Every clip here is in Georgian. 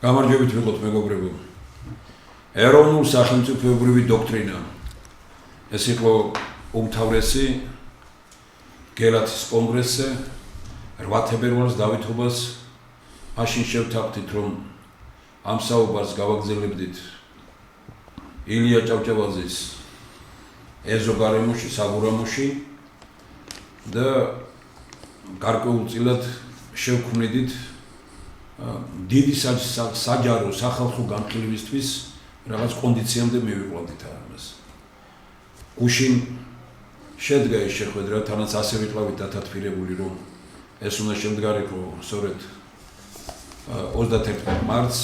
გამარჯვებით ვიყოთ მეგობრებო. ეროვნულ სახელმწიფოებრივი დოქტრინა. ეს იყო უმთავრესი გელათის კონგრესზე 8 თებერვალს დავითობას მაშინ შევთანხმდით რომ ამ საუბარს გავაგზავნებდით ილია ჭავჭავაძის ეზოგარემოში, საბურამოში და გარკვეულწილად შევქმნიდით დიდი საჯარო სახალხო განხილვისთვის რაღაც კონდიციამდე მივიყვანდით ამას. გუშინ შედგა ეს შეხვედრა, თანაც ასე ვიყავით დათათბირებული, რომ ეს უნდა შემდგარიყო სწორედ 31 მარტს,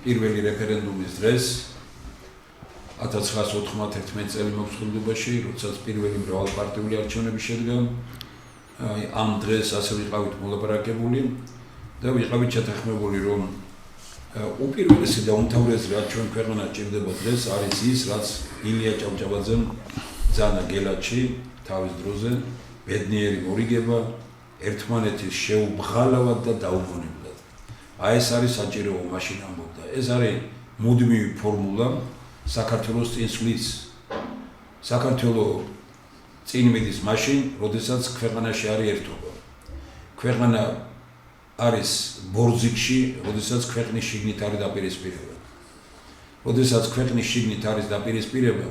პირველი რეფერენდუმის დღეს 1991 წელი მოხსნებაში, როდესაც პირველი მრავალპარტიული არჩევნები შედგა. ამ დღეს ასე ვიყავით მოლაპარაკებული და ვიყავით შეთანხმებული, რომ უპირველესი და უმთავრესი რაც ჩვენ ქვეყანა ჭირდება დღეს არის ის, რაც ილია ჭავჭავაძემ ბრძანა გელათში თავის დროზე, ბედნიერი მორიგება, ერთმანეთის შეუბღალავად და დაუმონებლად. ეს არის საჭიროა მაშინ ამბობდა. ეს არის მუდმივი ფორმულა საქართველოს წინსვლის. საქართველოს წინ მიდის მაშინ, როდესაც ქვეყანაში არის ერთობა. ქვეყანა არის ბორძიქში, როდესაც ქვეყნის შიგნით არის დაპირისპირება. როდესაც ქვეყნის შიგნით არის დაპირისპირება,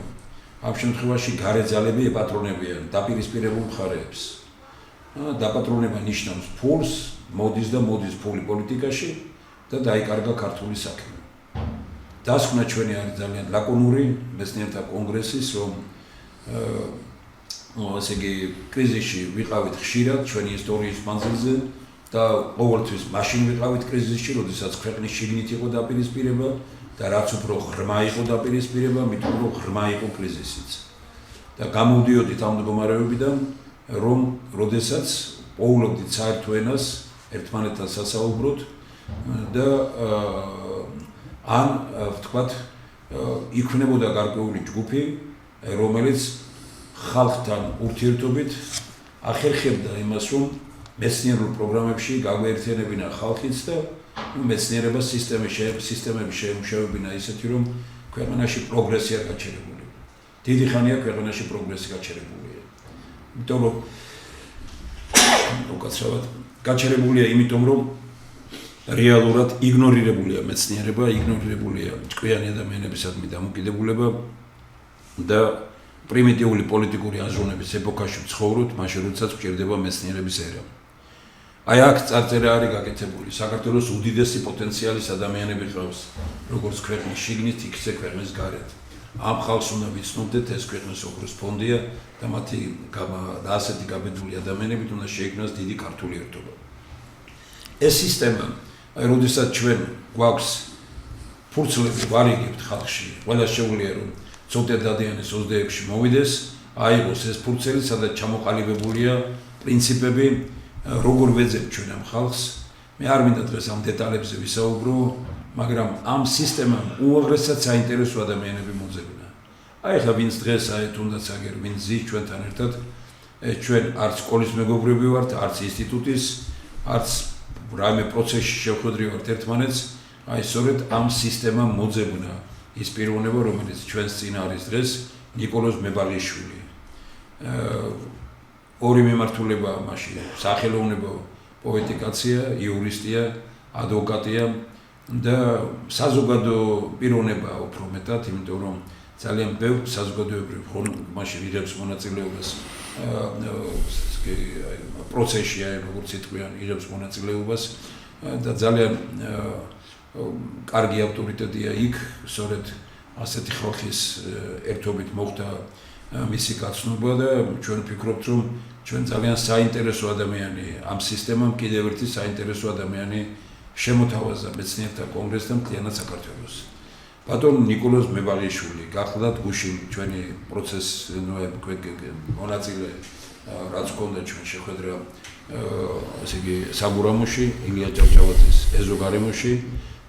ამ შემთხვევაში გარე ძალები ეპატრონებიან დაპირისპირებულ მხარეებს. დაპატრონება ნიშნავს ფულს, მოდის და მოდის ფული პოლიტიკაში და დაიკარგა ქართული საქმე. დასკვნა ჩვენი არის ძალიან ლაკონური, მეცნიერთა კონგრესის, რომ ასე იგი კრიზისში ვიყავით ხშირად ჩვენი ისტორიის მანძილზე და ყოველთვის მაშინ ვიყავით კრიზისში, როდესაც ქვეყნის შიგნით იყო დაპირისპირება და რაც უფრო ღრმა იყო დაპირისპირება, მით უფრო ღრმა იყო კრიზისიც. და გამოვდიოდით ამ მდგომარეობიდან, რომ როდესაც პოულობდით საერთო ენას ერთმანეთთან სასაუბროდ და ან ვთქვათ იქმნებოდა გარკვეული ჯგუფი, რომელიც ხალხთან ურთიერთობით ახერხებდა იმას, რომ მეცნიერულ პროგრამებში გაგვეერთიანებინა ხალხიც და მეცნიერება სისტემები შეემუშავებინა ისეთი, რომ ქვეყანაში პროგრესია გაჩერებული. დიდი ხანია ქვეყანაში პროგრესი გაჩერებულია. იმიტომ რომ უკაცრავად გაჩერებულია, იმიტომ რომ რეალურად იგნორირებულია მეცნიერება, იგნორირებულია ჭკვიანი ადამიანებისადმი დამოკიდებულება და პრიმიტიული პოლიტიკური აზროვნების ეპოქაში ვცხოვრობთ, მაშინ როდესაც გვჭირდება მეცნიერების ერა. აქ წარწერა არის გაკეთებული. საქართველოს უდიდესი პოტენციალის ადამიანები ყავს, როგორც ქვეყნის შიგნით, ისე ქვეყნის გარეთ. ამ ხალხს უნდა ვიცნობდეთ, ეს ქვეყნის ოქროს ფონდია და მათი და ასეთი გაბედული ადამიანებით უნდა შეიქმნას დიდი ქართული ერთობა. ეს სისტემა, როდესაც ჩვენ გვაქვს ფურცლები ვარიგებთ ხალხში, ყველა შეუძლია რომ ცოტა დადიანის 26-ში მოვიდეს, აიღოს ეს ფურცელი, სადაც ჩამოყალიბებულია პრინციპები, როგორ ვეძებ ჩვენ ამ ხალხს. მე არ მინდა დღეს ამ დეტალებზე ვისაუბრო, მაგრამ ამ სისტემამ უაღრესად საინტერესო ადამიანები მოძებნა. ახლა ვინც დღეს თუნდაც აგერ ვინც ზის ჩვენთან ერთად, ჩვენ არც სკოლის მეგობრები ვართ, არც ინსტიტუტის, არც რაიმე პროცესში შევხვედრივართ ერთმანეთს, სწორედ ამ სისტემამ მოძებნა ის პიროვნება, რომელიც ჩვენს წინ არის დღეს, ნიკოლოზ მებაღიშვილი. ორი მიმართულება მაშინ, სახელოვნებო პოეტიკაცია, იურისტია, ადვოკატია და საზოგადო პიროვნება უფრო მეტად, იმიტომ რომ ძალიან ბევრ საზოგადოებრივ მაშინ იღებს მონაწილეობას პროცესში, როგორც იტყვიან, იღებს მონაწილეობას და ძალიან კარგი ავტორიტეტია იქ, სწორედ ასეთი ხალხის ერთობით მოხდა მისი გაცნობა და ჩვენ ვფიქრობთ, რომ ჩვენ ძალიან საინტერესო ადამიანი ამ სისტემამ კიდევ ერთი საინტერესო ადამიანი შემოთავაზა მეცნიერთა კონგრესთან მთლიანად საქართველოს. ბატონ ნიკოლოზ მებაღიშვილი გახლდათ გუშინ ჩვენი პროცესის მონაწილე, რაც ჰქონდა ჩვენ შეხვედრა ასე იგი საბურამოში, ილია ჭავჭავაძის ეზოგარემოში.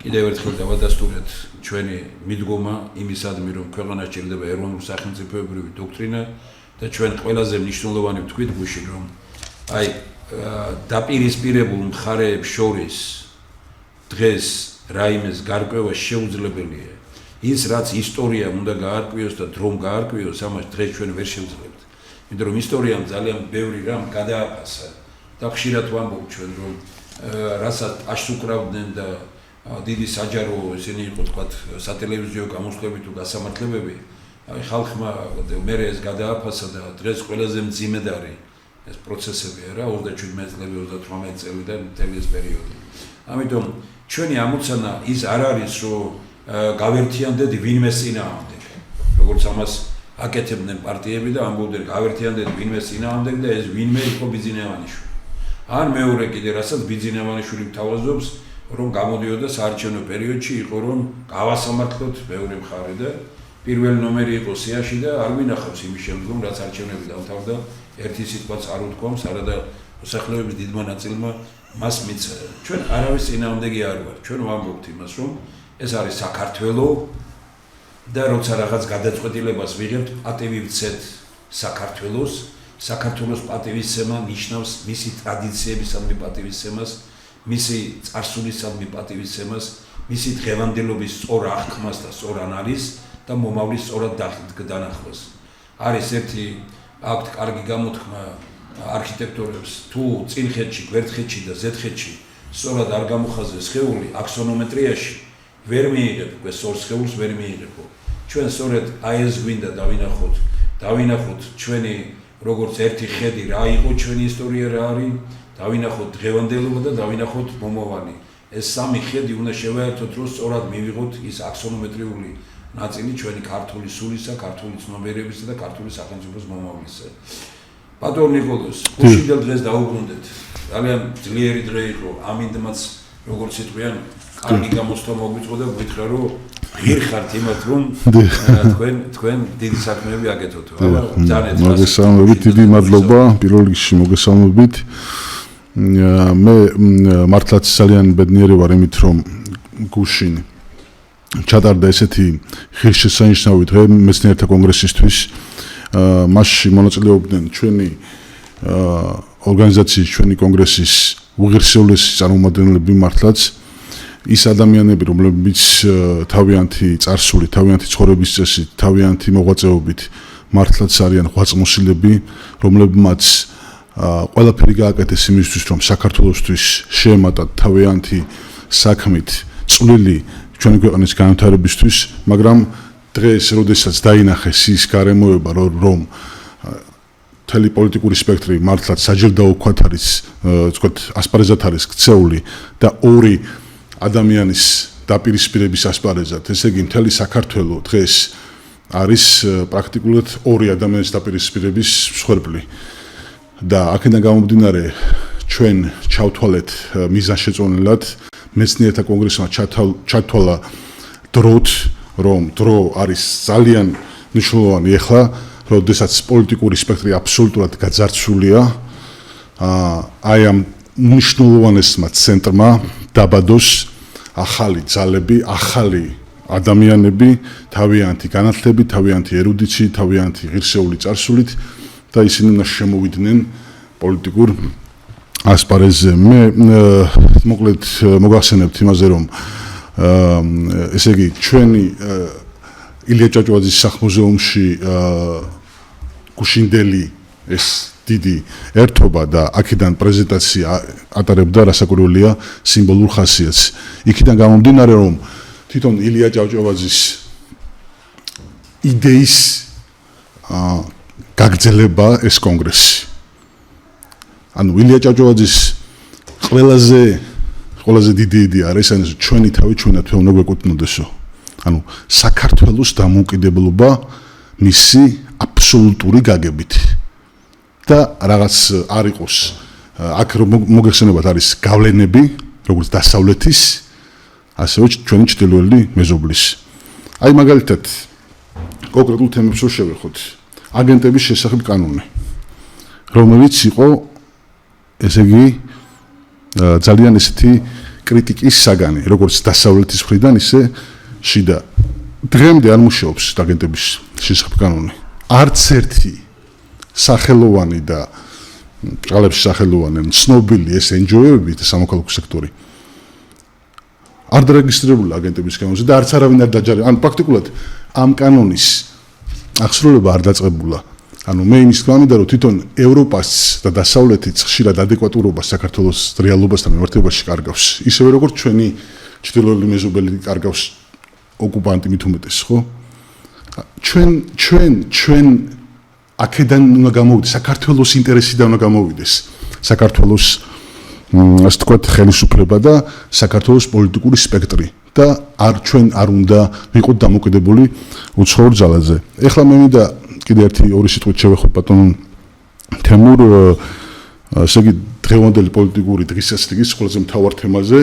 კიდევ ერთხელ დავადასტურეთ ჩვენი მიდგომა იმისადმი, რომ ქვეყანას ჭირდება ეროვნულ სახელმწიფოებრივი დოქტრინა და ჩვენ ყველაზე მნიშვნელოვანი ვთქვით გუშინ, რომ დაპირისპირებულ მხარეებს შორის დღეს რაიმეს გარკვევა შეუძლებელია. ის რაც ისტორია უნდა გაარკვიოს და დრომ გაარკვიოს, ამას დღეს ჩვენ ვერ შევძლებთ. იმიტომ რომ ისტორიამ ძალიან ბევრი რამ გადააფასა და ხშირად ვამბობ ჩვენ რომ რასაც აშს უკრავდნენ და დიდი საჯარო ისინი იყო თქვათ სატელევიზიო გამოსვლები თუ გასამართლებები, ხალხმა მე ეს გადააფასა და დღეს ყველაზე მძიმედ არის ეს პროცესები არა 27 წლები 38 წელიდან მთელი ეს პერიოდი. ამიტომ ჩვენი ამოცანა ის არ არის რომ გავერთიანდეთ ვინმეს წინააღმდეგ. როგორც ამას აკეთებდნენ პარტიები და ამბობდნენ გავერთიანდეთ ვინმეს წინააღმდეგ და ეს ვინმე იყო ბიძინევანიშვილი. ან მეორე კიდე რასაც ბიძინევანიშვილი მთავაზობს რომ გამოდიოდა საარჩევნო პერიოდში იყო რომ გავასამართლოთ მეორე მხარე და პირველი ნომერი იყო სიაში და არ ვინახავს იმის შემდგომ რაც არჩევნები დამთავრდა ერთი სიტყვაც არ უთქვამს არადა მოსახლეობის დიდმა ნაწილმა მას მიცა. ჩვენ არავის წინააღმდეგი არ ვარ. ჩვენ ვამბობთ იმას რომ ეს არის საქართველო და როცა რაღაც გადაწყვეტილებას ვიღებთ, პატივი ვცეთ საქართველოს. საქართველოს პატივისცემა ნიშნავს მისი ტრადიციებისადმი პატივისცემას, მისი წარსულისადმი პატივისცემას, მისი დღევანდელობის სწორ აღქმას და სწორ ანალიზს და მომავლის სწორად დანახვას. არის ერთი აქვთ კარგი გამოთქმა არქიტექტორებს თუ წინხეთში, გვერდხეთში და ზედხეთში სწორად არ გამოხაზეს სხეული აქსონომეტრიაში ვერ მიიღებ ეს ორ სხეულს ვერ მიიღებო. ჩვენ სწორედ აი ეს გვინდა დავინახოთ ჩვენი როგორც ერთი ხედი რა იყო ჩვენი ისტორია რა არის, დავინახოთ დღევანდელობა და დავინახოთ მომავალი. ეს სამი ხედი უნდა შევაერთოთ რომ სწორად მივიღოთ ის აქსონომეტრიული ნაწილი ჩვენი ქართული სულისა, ქართული ცნობიერებისა და ქართული სახელმწიფოს მომავლისა. ბატონ ნიკოლოზ, გუშინდელ დღეს დაუბრუნდეთ. ძალიან ძლიერი დღე იყო, ამინდმაც როგორც იტყვიან, კარგი გამოსვლა მოგვიწყო და გითხრა რომ ღირხართ იმათ რომ თქვენ დიდი საქმეები აკეთოთ. ძალიან მოგესალმებით, დიდი მადლობა პირველ რიგში მოგესალმებით. მე მართლაც ძალიან ბედნიერი ვარ იმით რომ გუშინ ჩატარდა ესეთი ღირსშესანიშნავი დღე მეცნიერთა კონგრესისთვის. მასში მონაწილეობდნენ ჩვენი ორგანიზაციის, ჩვენი კონგრესის უღირსეულესი წარმომადგენლები მართლაც ის ადამიანები, რომლებიც თავიანთი წარსული, თავიანთი ცხოვრების წესით, თავიანთი მოღვაწეობით მართლაც არიან ღვაწლმოსილები, რომლებმაც ყველაფერი გააკეთეს იმისთვის, რომ საქართველოსთვის შეემატათ თავიანთი საქმით წვლილი ჩვენი ქვეყნის განვითარებისთვის, მაგრამ დღეს, როდესაც დაინახეს ის გარემოება, რომ მთელი პოლიტიკური სპექტრი მართლაც საჯელდაო ქვათ არის, ვთქვათ, ასპარეზად არის ქცეული და ორი ადამიანის დაპირისპირების ასპარეზად, ესე იგი მთელი საქართველო დღეს არის პრაქტიკულად ორი ადამიანის დაპირისპირების მსხვერპლი. და აქედან გამომდინარე ჩვენ ჩავთვალეთ მიზანშეწონილად მეცნიერთა კონგრესმა ჩათვალა დროთ რომ დრო არის ძალიან მნიშვნელოვანი ახლა, როდესაც პოლიტიკური სპექტრი აბსოლუტურად გაძარცვულია, აი ამ მნიშვნელოვანესმა ცენტრმა დაბადოს ახალი ძალები, ახალი ადამიანები, თავიანთი განათლებით, თავიანთი ერუდიციით, თავიანთი ღირსეული წარსულით და ისინი უნდა შემოვიდნენ პოლიტიკურ ასპარეზზე. მე მოკლედ მოგახსენებთ იმაზე, რომ ესე იგი ჩვენი ილია ჭავჭავაძის სახლ-მუზეუმში გუშინდელი ეს დიდი ერთობა და აქედან პრეზენტაცია ატარებდა რასაკვირველია სიმბოლურ ხასიათს. იქიდან გამომდინარე, რომ თვითონ ილია ჭავჭავაძის იდეის გაგრძელება ეს კონგრესი. ანუ ილია ჭავჭავაძის ყველაზე დიდი იდეა არის ეს ჩვენი თავი ჩვენად უნდა გვეკუთვნოდესო. ანუ საქართველოს დამოუკიდებლობა მისი აბსოლუტური გაგებით. და რაღაც არ იყოს აქ მოგეხსენებათ არის გავლენები, როგორც დასავლეთის, ასევე ჩვენი ჩრდილოელი მეზობლის. აი მაგალითად კონკრეტულ თემებს რო შევეხოთ. აგენტების შესახებ კანონი, რომელიც იყო ესე იგი ძალიან ესეთი კრიტიკის საგანი, როგორც დასავლეთის მხრიდან, ისე შიდა. დღემდე არ მუშაობს აგენტების შესახებ კანონი. არც ერთი სახელოვანი და ბრალებში სახელოვანი ცნობილი ეს NGO-ები და სამოქალაქო სექტორი არ დარეგისტრირებული აგენტების კანონზე და არც არავინ არ დაჯარიმდა. ანუ პრაქტიკულად ამ კანონის აღსრულება არ დაწყებულა. ანუ მე იმის თქმა მინდა რომ თვითონ ევროპას და დასავლეთიც ხშირად ადეკვატურობას საქართველოს რეალობასთან მიმართებაში კარგავს. ისევე როგორც ჩვენი ჩრდილოელი მეზობელი კარგავს ოკუპანტი მით უმეტეს, ხო? ჩვენ აქედან უნდა გამოვიდეს, საქართველოს ინტერესიდან უნდა გამოვიდეს. საქართველოს ასე თქვათ ხელისუფლება და საქართველოს პოლიტიკური სპექტრი და ჩვენ არ უნდა ვიყოთ დამოკიდებული უცხოურ ძალაზე. ეხლა მე მინდა კიდე ერთი ორი სიტყვით შევეხო ბატონ თემურ ესე იგი დღევანდელი პოლიტიკური დღესასწაულის ყველაზე მთავარ თემაზე.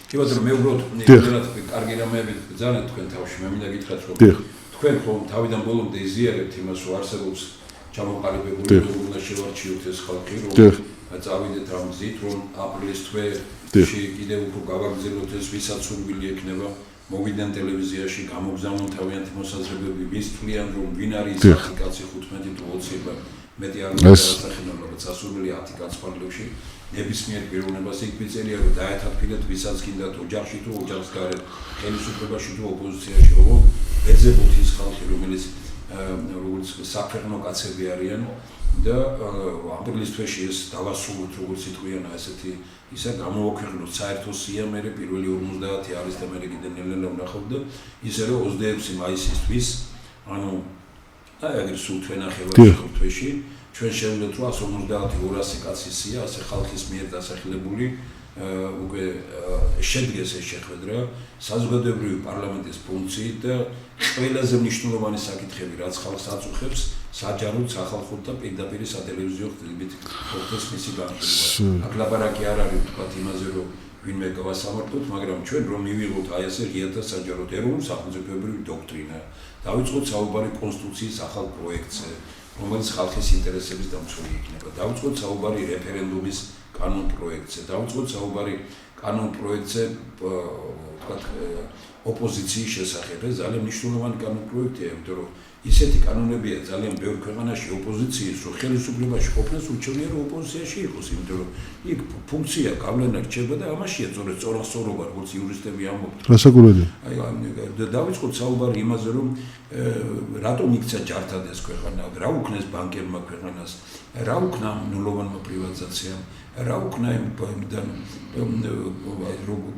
კი ბატონო, მე უბრალოდ ნებისმიერ კარგი რამეები ბრძანეთ თქვენ თავში. მე მინდა გითხრათ რომ თქვენ ხომ თავიდან ბოლომდე იზიარებთ იმას, რომ არსებობს ჩამოყალიბებული უნდა შევარჩიოთ ეს ხალხი, რომ წავიდეთ ამ გზით, რომ აპრილის თვეში კიდევ უფრო გავაგრძელოთ ეს, ვისაც სურვილი ექნება მოვიდნენ ტელევიზიაში, გამოგზავნონ თავიანთი მოსაზრებები, ვის თვლიან, რომ ვინ არის ის კაცი 15 თუ 20 მეტი არ უნდა დასახელონ, რომ სასურველი 10 კაც პარლებში ნებისმიერ პიროვნებას იქ მიწერია, რომ დაეთანხმდეთ ვისაც გინდათ ოჯახში თუ ოჯახის გარეთ, ხელისუფლებაში თუ ოპოზიციაში, რომ ეძებოთ ის ხალხი, რომელიც როგორც საფრთხო კაცები არიან და აპრილის თვეში ეს დავასრულოთ, როგორც იტყვიან ესეთი ისა გამოვაქვეყნოთ საერთო სია მე პირველი 50 არის და მე კიდე ნელ-ნელა ვნახავ და ისე რომ 26 მაისისთვის ანუ აი აგერ სულ თვენახევარში თვეში ჩვენ შევიდეთ რომ 150-200 კაცის სია ასე ხალხის მიერ დასახელებული უკვე შედგეს ეს შეხვედრა საზოგადოებრივი პარლამენტის ფუნქციით და ყველაზე მნიშვნელოვანი საკითხები რაც ხალხს აწუხებს საჯაროდ სახალხოდ და პირდაპირ სატელევიზიო ხდებით პროცესს მისი განხილვა. აქ ლაბარაკი არ არის თქვა იმაზე რომ ვინმე გავასამართლოთ, მაგრამ ჩვენ რომ მივიღოთ აი ესე ღიათა საჯაროდ ეროვნულ სახელმწიფოებრივი დოქტრინა, დავიწყოთ საუბარი კონსტიტუციის ახალ პროექტზე, რომელიც ხალხის ინტერესების დამცველი იქნება. დავიწყოთ საუბარი რეფერენდუმის კანონ პროექტზე, დავიწყოთ საუბარი კანონ პროექტზე თქვა ოპოზიციის შესახებ. ეს ძალიან მნიშვნელოვანი კანონ პროექტია, იმიტომ რომ ისეთი კანონებია ძალიან ბევრ ქვეყანაში ოპოზიციის, რომ ხელისუფლებაში ყოფნას ურჩევნია რომ ოპოზიციაში იყოს, იმიტომ რომ იქ ფუნქცია გავლენა რჩება და ამაშია სწორობა, როგორც იურისტები ამბობენ. რასაკურველია? აი დავიწყოთ საუბარი იმაზე, რომ რატომ იქცა ჯართად ეს ქვეყანა, რა უქნეს ბანკერმა ქვეყანას, რა უქნა ნულოვანმა პრივატიზაციამ, რა უქნა იმდან რომ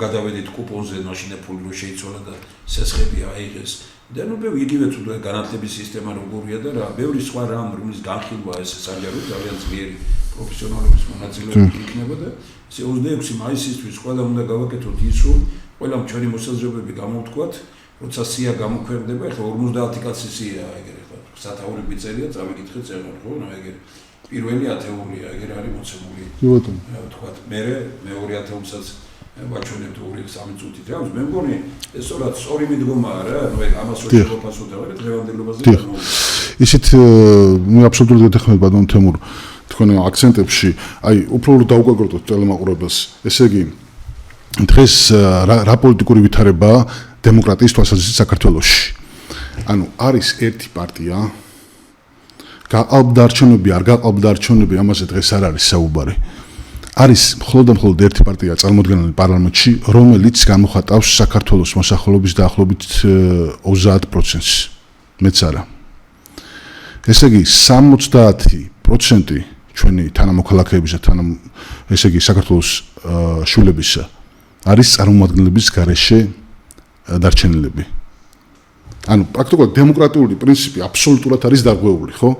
გადავედით კუპონზე მაშინ ფული რო შეიცვალა და სესხები აიღეს. და ნუ იგივე თუ განათლების სისტემა როგორია და რა ბევრი სხვა რამ რომლის განხილვა ეს საჯარო ძალიან ძლიერი პროფესიონალების მონაწილეობით იქნება და 26 მაისისთვის ყველა უნდა გავაკეთოთ ის რომ ყველა ჩვენი მოსაზრებები გამოვთქვათ როცა სია გამოქვეყნდება ეხლა 50 კაცი სია ეგრე ხო სათაურები წერია წავიკითხეთ წერან ხო ნუ ეგრე პირველი ათეულია ეგრე არის მოცემული კი ბატონო ვთქვათ მეორე ათეულსაც ვაჩვენებთ 2-3 წუთით რა მე მგონი ეს სწორი მიდგომაა რა ნუ ეგ ამას რო შეფასოთ აღარ დღევანდელობაზე ისეთ მე აბსოლუტურად გეთანხმები ბატონ თემურ თქვენ აქცენტებში აი უფრო დაუკვირდოთ ტელემაყურებელს ესე იგი დღეს რა პოლიტიკური ვითარებაა დემოკრატიის თვალსაზრისით საქართველოში ანუ არის ერთი პარტია გაყალბდა არჩევნები არ გაყალბდა არჩევნები ამაზე დღეს არ არის საუბარი არის მხოლოდ ერთი პარტია წარმოადგენელი პარლამენტში, რომელიც გამოხატავს საქართველოს მოსახლეობის დაახლოებით 30%-ს. მეც არა. ესე იგი 70% ჩვენი თანამოქალაქეებისა, ესე იგი საქართველოს შვილებისა არის წარმომადგენლების გარეშე დარჩენილები. ანუ პრაქტიკულად დემოკრატიული პრინციპი აბსოლუტურად არის დარღვეული, ხო?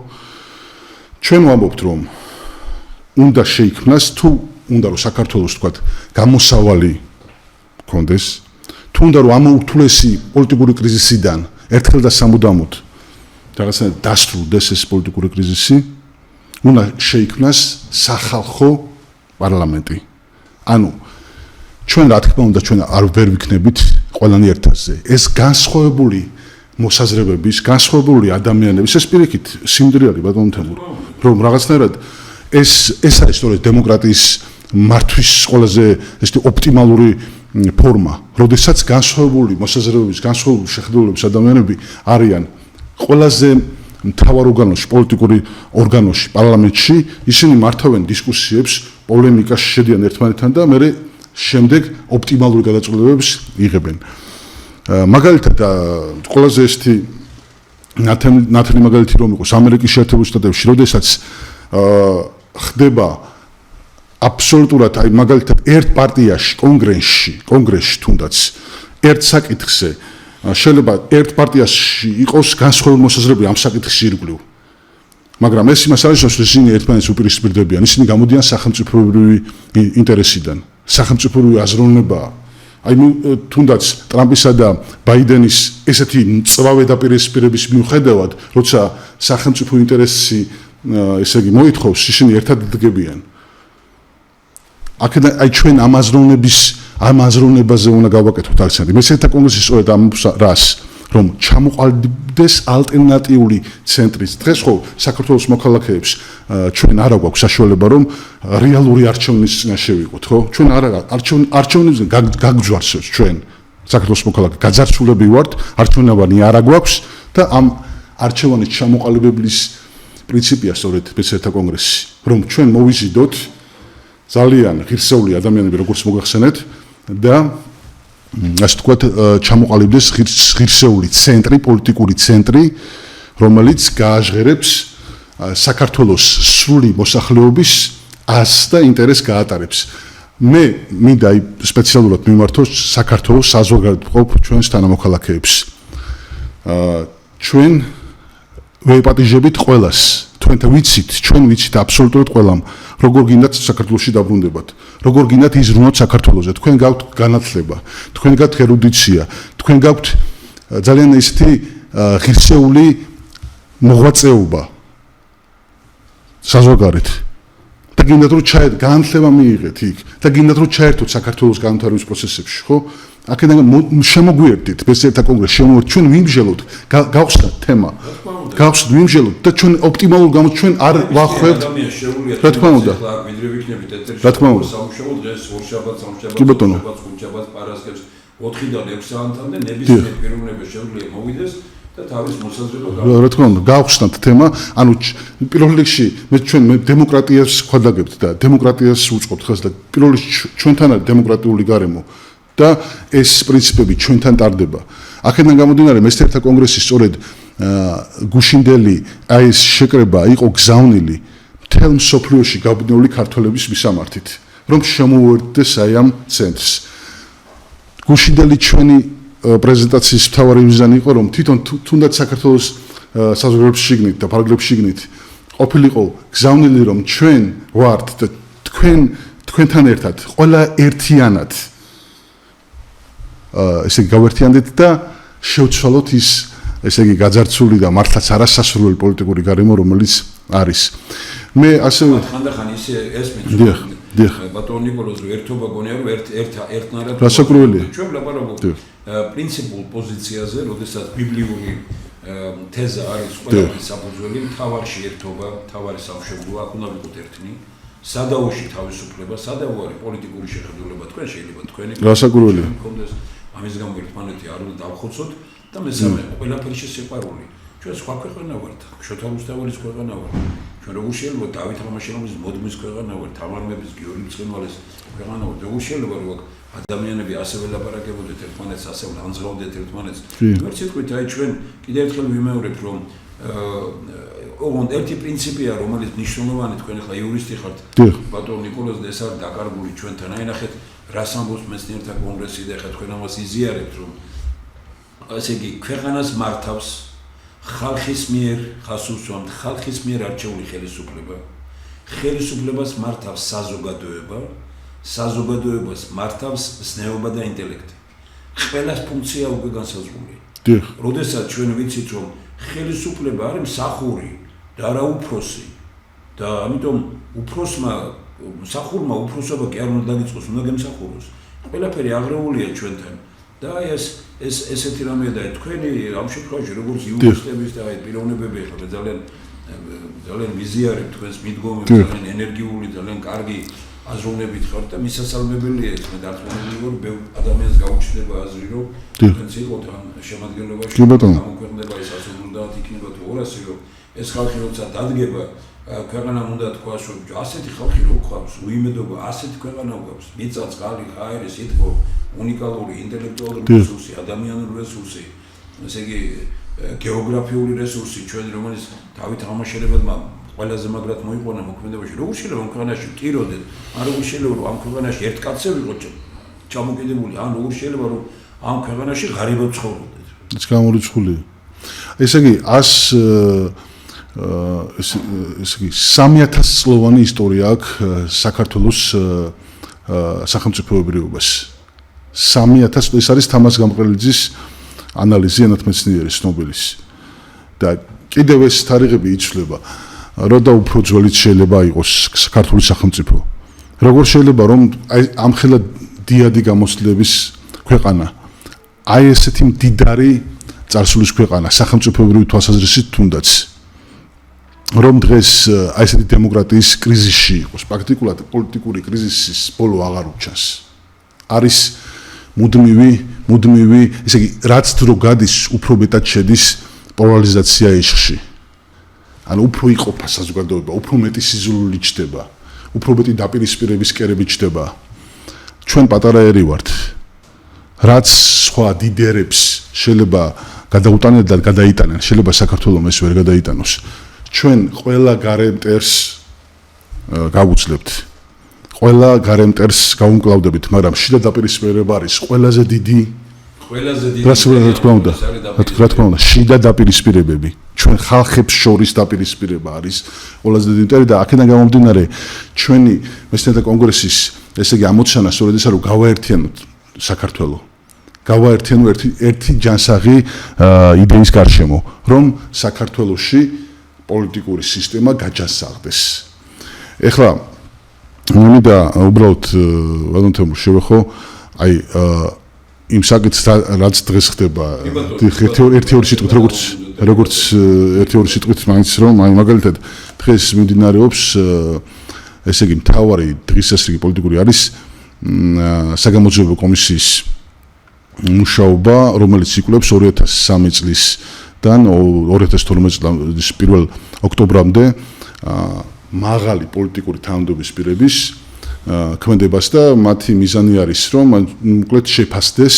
ჩვენ ვამბობთ, რომ უნდა შეიქმნას თუ უნდა რომ საქართველოს თქვათ გამოსავალი კონდეს თუ უნდა რომ ამ ურთულესი პოლიტიკური კრიზისიდან ერთხელ და სამუდამოდ რაღაცნაირად დასრულდეს ეს პოლიტიკური კრიზისი უნდა შეიქმნას სახალხო პარლამენტი ანუ ჩვენ რა თქმა უნდა ჩვენ არ ვერ ვიქნებით ყველანი ერთაზე ეს განსხვავებული მოსაზრებების განსხვავებული ადამიანების ეს პირიქით სიმდიდრე ბატონ თემურ რომ რაღაცნაირად ეს არის სწორედ დემოკრატიის მართვის ყველაზე ესეთი ოპტიმალური ფორმა, როდესაც განსხვავებული მოსაზრებების, განსხვავებული შეხედულებების ადამიანები არიან ყველაზე მთავარ ორგანოში, პოლიტიკური ორგანოში, პარლამენტში, ისინი მართავენ დისკუსიებს, პოლემიკაში შედიან ერთმანეთთან და მე შემდეგ ოპტიმალური გადაწყვეტილებებს იღებენ. მაგალითად ყველაზე ესეთი ნათელი მაგალითი რომ იყოს ამერიკის შეერთებულ შტატებში, როდესაც ხდება აბსოლუტურად აი მაგალითად ერთ პარტიაში, კონგრესში თუნდაც ერთ საკითხზე შეიძლება ერთ პარტიაში იყოს განსხვავებული მოსაზრებები ამ საკითხის ირგვლივ. მაგრამ ეს იმას არის, რომ ისინი ერთმანეთს უპირისპირდებიან, ისინი გამოდიან სახელმწიფოებრივი ინტერესიდან, სახელმწიფოებრივი აზროვნებაა. აი თუნდაც ტრამპისა და ბაიდენის ესეთი მწვავე დაპირისპირების მიუხედავად, როცა სახელმწიფო ინტერესი ესე იგი მოითხოვს, ისინი ერთად დგებიან. აქედან აი ჩვენ ამ აზროვნებაზე უნდა გავაკეთოთ აქცენტი. მესერთა კონგრესი სწორედ ამ რას რომ ჩამოყალიბდეს ალტერნატიული ცენტრის. დღეს ხო საქართველოს მოქალაქეებს ჩვენ არა გვაქვს საშუალება რომ რეალური არჩევნის წინაშე ვიყოთ, ხო? ჩვენ არა არჩევნებზე გაგძვარცევთ ჩვენ საქართველოს მოქალაქე გაძარცულები ვართ, არჩევნებანი არა გვაქვს და ამ არჩევანის ჩამოყალიბების პრინციპია სწორედ მესერთა კონგრესი, რომ ჩვენ მოვიზიდოთ ძალიან ღირსეული ადამიანები, როგორც მოგახსენეთ და ასე ვთქვათ, ჩამოყალიბდეს ღირსეული ცენტრი, პოლიტიკური ცენტრი, რომელიც გააჟღერებს საქართველოს სრული მოსახლეობის აზრს და ინტერესს გაატარებს. მე მინდა სპეციალურად მიმართოს საქართველოს საზოგადოებრივ ჩვენს თანამოქალაქეებს. ჩვენ ვეპატიჟებით ყველას, ჩვენ ვიცით აბსოლუტურად ყველამ, როგორ გინდათ საქართველოში დაბრუნდებათ, როგორ გინდათ იზრუნოთ საქართველოზე, თქვენ გაქვთ განათლება, თქვენ გაქვთ ერუდიცია, თქვენ გაქვთ ძალიან ისეთი ღირსეული მოღვაწეობა საზღვარგარეთ. და გინდათ რომ განათლება მიიღეთ იქ და გინდათ რომ ჩაერთოთ საქართველოს განვითარების პროცესებში, ხო? აქედან შემოგვიერთდით მესერთა კონგრესს, ჩვენ ვიმსჯელოთ, გავხსნათ თემა. გავხსნათ ვიმსჯელოთ და ჩვენ ოპტიმალურ გამო ჩვენ არ ვახვევთ. რა თქმა უნდა. ვიდრე ვიქნებით ეთერში. რა თქმა უნდა. სამშაბათ დღეს ორშაბათ, კი ბატონო. ხუთშაბათ, პარასკევს 4-დან 6 საათამდე ნებისმიერ პიროვნება შეუძლია მოვიდეს და თავის მოსაზრება რა თქმა უნდა, გავხსნათ თემა, ანუ პირველ რიგში მე დემოკრატიას ვხვდაგებთ და დემოკრატიას უწყობთ ხას და პირველ რიგში ჩვენთან არის დემოკრატიული გარემო და ეს პრინციპები ჩვენთან ტარდება. აქედან გამომდინარე მესერთა კონგრესი სწორედ გუშინდელი აი ეს შეკრება იყო გზავნილი მთელ მსოფლიოში გაბნეული ქართველების მისამართით, რომ შემოუერთდეს აი ამ ცენტრს. გუშინდელი ჩვენი პრეზენტაციის მთავარი მიზანი იყო, რომ თვითონ თუნდაც საქართველოს საზოგადოების შიგნით და ფარგლებში შიგნით ყოფილიყო გზავნილი, რომ ჩვენ ვართ და თქვენთან ერთად ყველა ერთიანად ესე იგი გავერთიანდეთ და შევცვალოთ ის ესე იგი გაძარცული და მართლაც არასასურველი პოლიტიკური გარემო, რომელიც არის. მე ასევე ხანდახან ისე ეს მეც ბატონ ნიკოლოზ ერთობა გონია რომ ერთნაირად რასაკურველია. ჩვენ ვლაპარაკობთ პრინციპულ პოზიციაზე, როდესაც ბიბლიური თეზა არის ყველაფრის საფუძველი, მთავარში ერთობა, მთავარი სამშობლოა, აქ უნდა ვიყოთ ერთნი. სადაოში თავისუფლება, სადავო არის პოლიტიკური შეხედულება, თქვენ შეიძლება თქვენი რასაკურველია. ამის გამო ერთმანეთი არ უნდა დავხოცოთ და მესამე ყველაფერი შესაძლებელი. ჩვენ სხვა ქვეყანა ვართ, შოთა რუსთაველის ქვეყანა ვართ. ჩვენ როგორ შეიძლება დავით რამაშელიძის მოდმის ქვეყანა ვართ, თამარმების, გიორგი ცხინვალის ქვეყანა ვართ. როგორ შეიძლება რომ ადამიანები ასევე ლაპარაკებოდეთ ერთმანეთს, ასევე ანზღავნდეთ ერთმანეთს. ვერ სიტყვით აი ჩვენ კიდევ ერთხელ ვიმეორებთ რომ ოღონდ ერთი პრინციპია, რომელიც მნიშვნელოვანი, თქვენ ახლა იურისტი ხართ, ბატონ ნიკოლოზ და ეს არის დაკარგული ჩვენთან. აი ნახეთ, რას ამბობს მეცნიერთა კონგრესი და ახლა თქვენ ამას იზიარებთ, რომ ასე იგი ქვეყანას მართავს ხალხის მიერ, ხას უსვამთ ხალხის მიერ არჩეული ხელისუფლება. ხელისუფლებას მართავს საზოგადოება, საზოგადოებას მართავს ზნეობა და ინტელექტი. ყველას ფუნქცია უკვე განსაზღვრულია. როდესაც ჩვენ ვიცით, რომ ხელისუფლება არის მსახური და არა უფროსი და ამიტომ უფროსმა მსახურმა უფროსობა კი არ უნდა დაგიწყოს, უნდა გემსახუროს. ყველაფერი აღრეულია ჩვენთან და ეს ესეთი რამეა და თქვენი ამ შემთხვევაში როგორც იურისტების და აი პიროვნებები ხარ ძალიან მიზიარებ თქვენს მიდგომებს, ძალიან ენერგიული, ძალიან კარგი აზროვნებით ხარ და მისასალმებელია ეს მე დარწმუნებული ვარ ბევრ ადამიანს გაუჩნდება აზრი რომ თქვენც იყოთ ამ შემადგენლობაში გამოქვეყნდება ეს 150 იქნება თუ 200 რომ ეს ხალხი როცა დადგება ქვეყანამ უნდა თქვას, რომ ასეთი ხალხი რო გვყავს, უიმედობა, ასეთი ქვეყანა გვაქვს, მიწა, წყალი, ჰაერი, სითბო, უნიკალური ინტელექტუალური რესურსი, ადამიანური რესურსი, ესე იგი გეოგრაფიული რესურსი, ჩვენ რომელიც თავით აღმაშენებელმა ყველაზე მაგრად მოიყვანა მოქმედებაში. როგორ შეიძლება ამ ქვეყანაში ტიროდეთ, ან როგორ შეიძლება რომ ამ ქვეყანაში ერთ კაცზე ვიყოთ ჩამოკიდებული, ან როგორ შეიძლება რომ ამ ქვეყანაში ღარიბად ცხოვრობდეთ. ეს გამორიცხულია. ესე იგი 3000 წლოვანი ისტორია აქვს საქართველოს სახელმწიფოებრიობას. 3000 ეს არის თამაზ გამყრელიძის ანალიზი ენათმეცნიერის ნობელის. და კიდევ ეს თარიღები იცვლება. რა და უფრო ძველიც შეიძლება იყოს საქართველოს სახელმწიფო. როგორ შეიძლება რომ ამხელა დიადი გამოცდილების ქვეყანა აი ესეთი მდიდარი წარსულის ქვეყანა სახელმწიფოებრივი თვალსაზრისით თუნდაც რომ დღეს აი ესეთი დემოკრატიის კრიზისში იყოს პრაქტიკულად პოლიტიკური კრიზისის ბოლო აღარ უჩანს არის მუდმივი ესე იგი რაც დრო გადის უფრო მეტად შედის პოლარიზაცია ეშხში ანუ უფრო იყოფა საზოგადოება უფრო მეტი სიზულული ჩდება უფრო მეტი დაპირისპირების კერები ჩდება ჩვენ პატარა ერი ვართ რაც სხვა დიდერებს შეიძლება გადაუტანენ და გადაიტანენ შეიძლება საქართველოს ეს ვერ გადაიტანოს ჩვენ ყველა გარემტერს გავუძლებთ ყველა გარემტერს გავუმკლავდებით მაგრამ შიდა დაპირისპირება არის ყველაზე დიდი რა თქმა უნდა შიდა დაპირისპირებები ჩვენ ხალხებს შორის დაპირისპირება არის ყველაზე დიდი მტერი და აქედან გამომდინარე ჩვენი მეცნიერთა კონგრესის ესე იგი ამოცანა სწორედ ესა რომ გავაერთიანოთ საქართველოს გავაერთიანოთ ერთი ჯანსაღი იდეის გარშემო რომ საქართველოში პოლიტიკური სისტემა გაჯანსაღდეს ეხლა მინდა უბრალოდ ვადონთემურ შევეხო აი იმ საკითხს რაც დღეს ხდება ერთი-ორი სიტყვით როგორც ერთი-ორი სიტყვით მაინც რომ აი მაგალითად დღეს მიმდინარეობს ესე იგი მთავარი დღის ეს იგი პოლიტიკური არის საგამოძიებო კომისიის მუშაობა რომელიც იკვლევს 2003 წლისდან 2012 წლის 1 ოქტომბრამდე მაღალი პოლიტიკური თანამდებობის პირების ქმედებას და მათი მიზანი არის რომ უკლედ შეფასდეს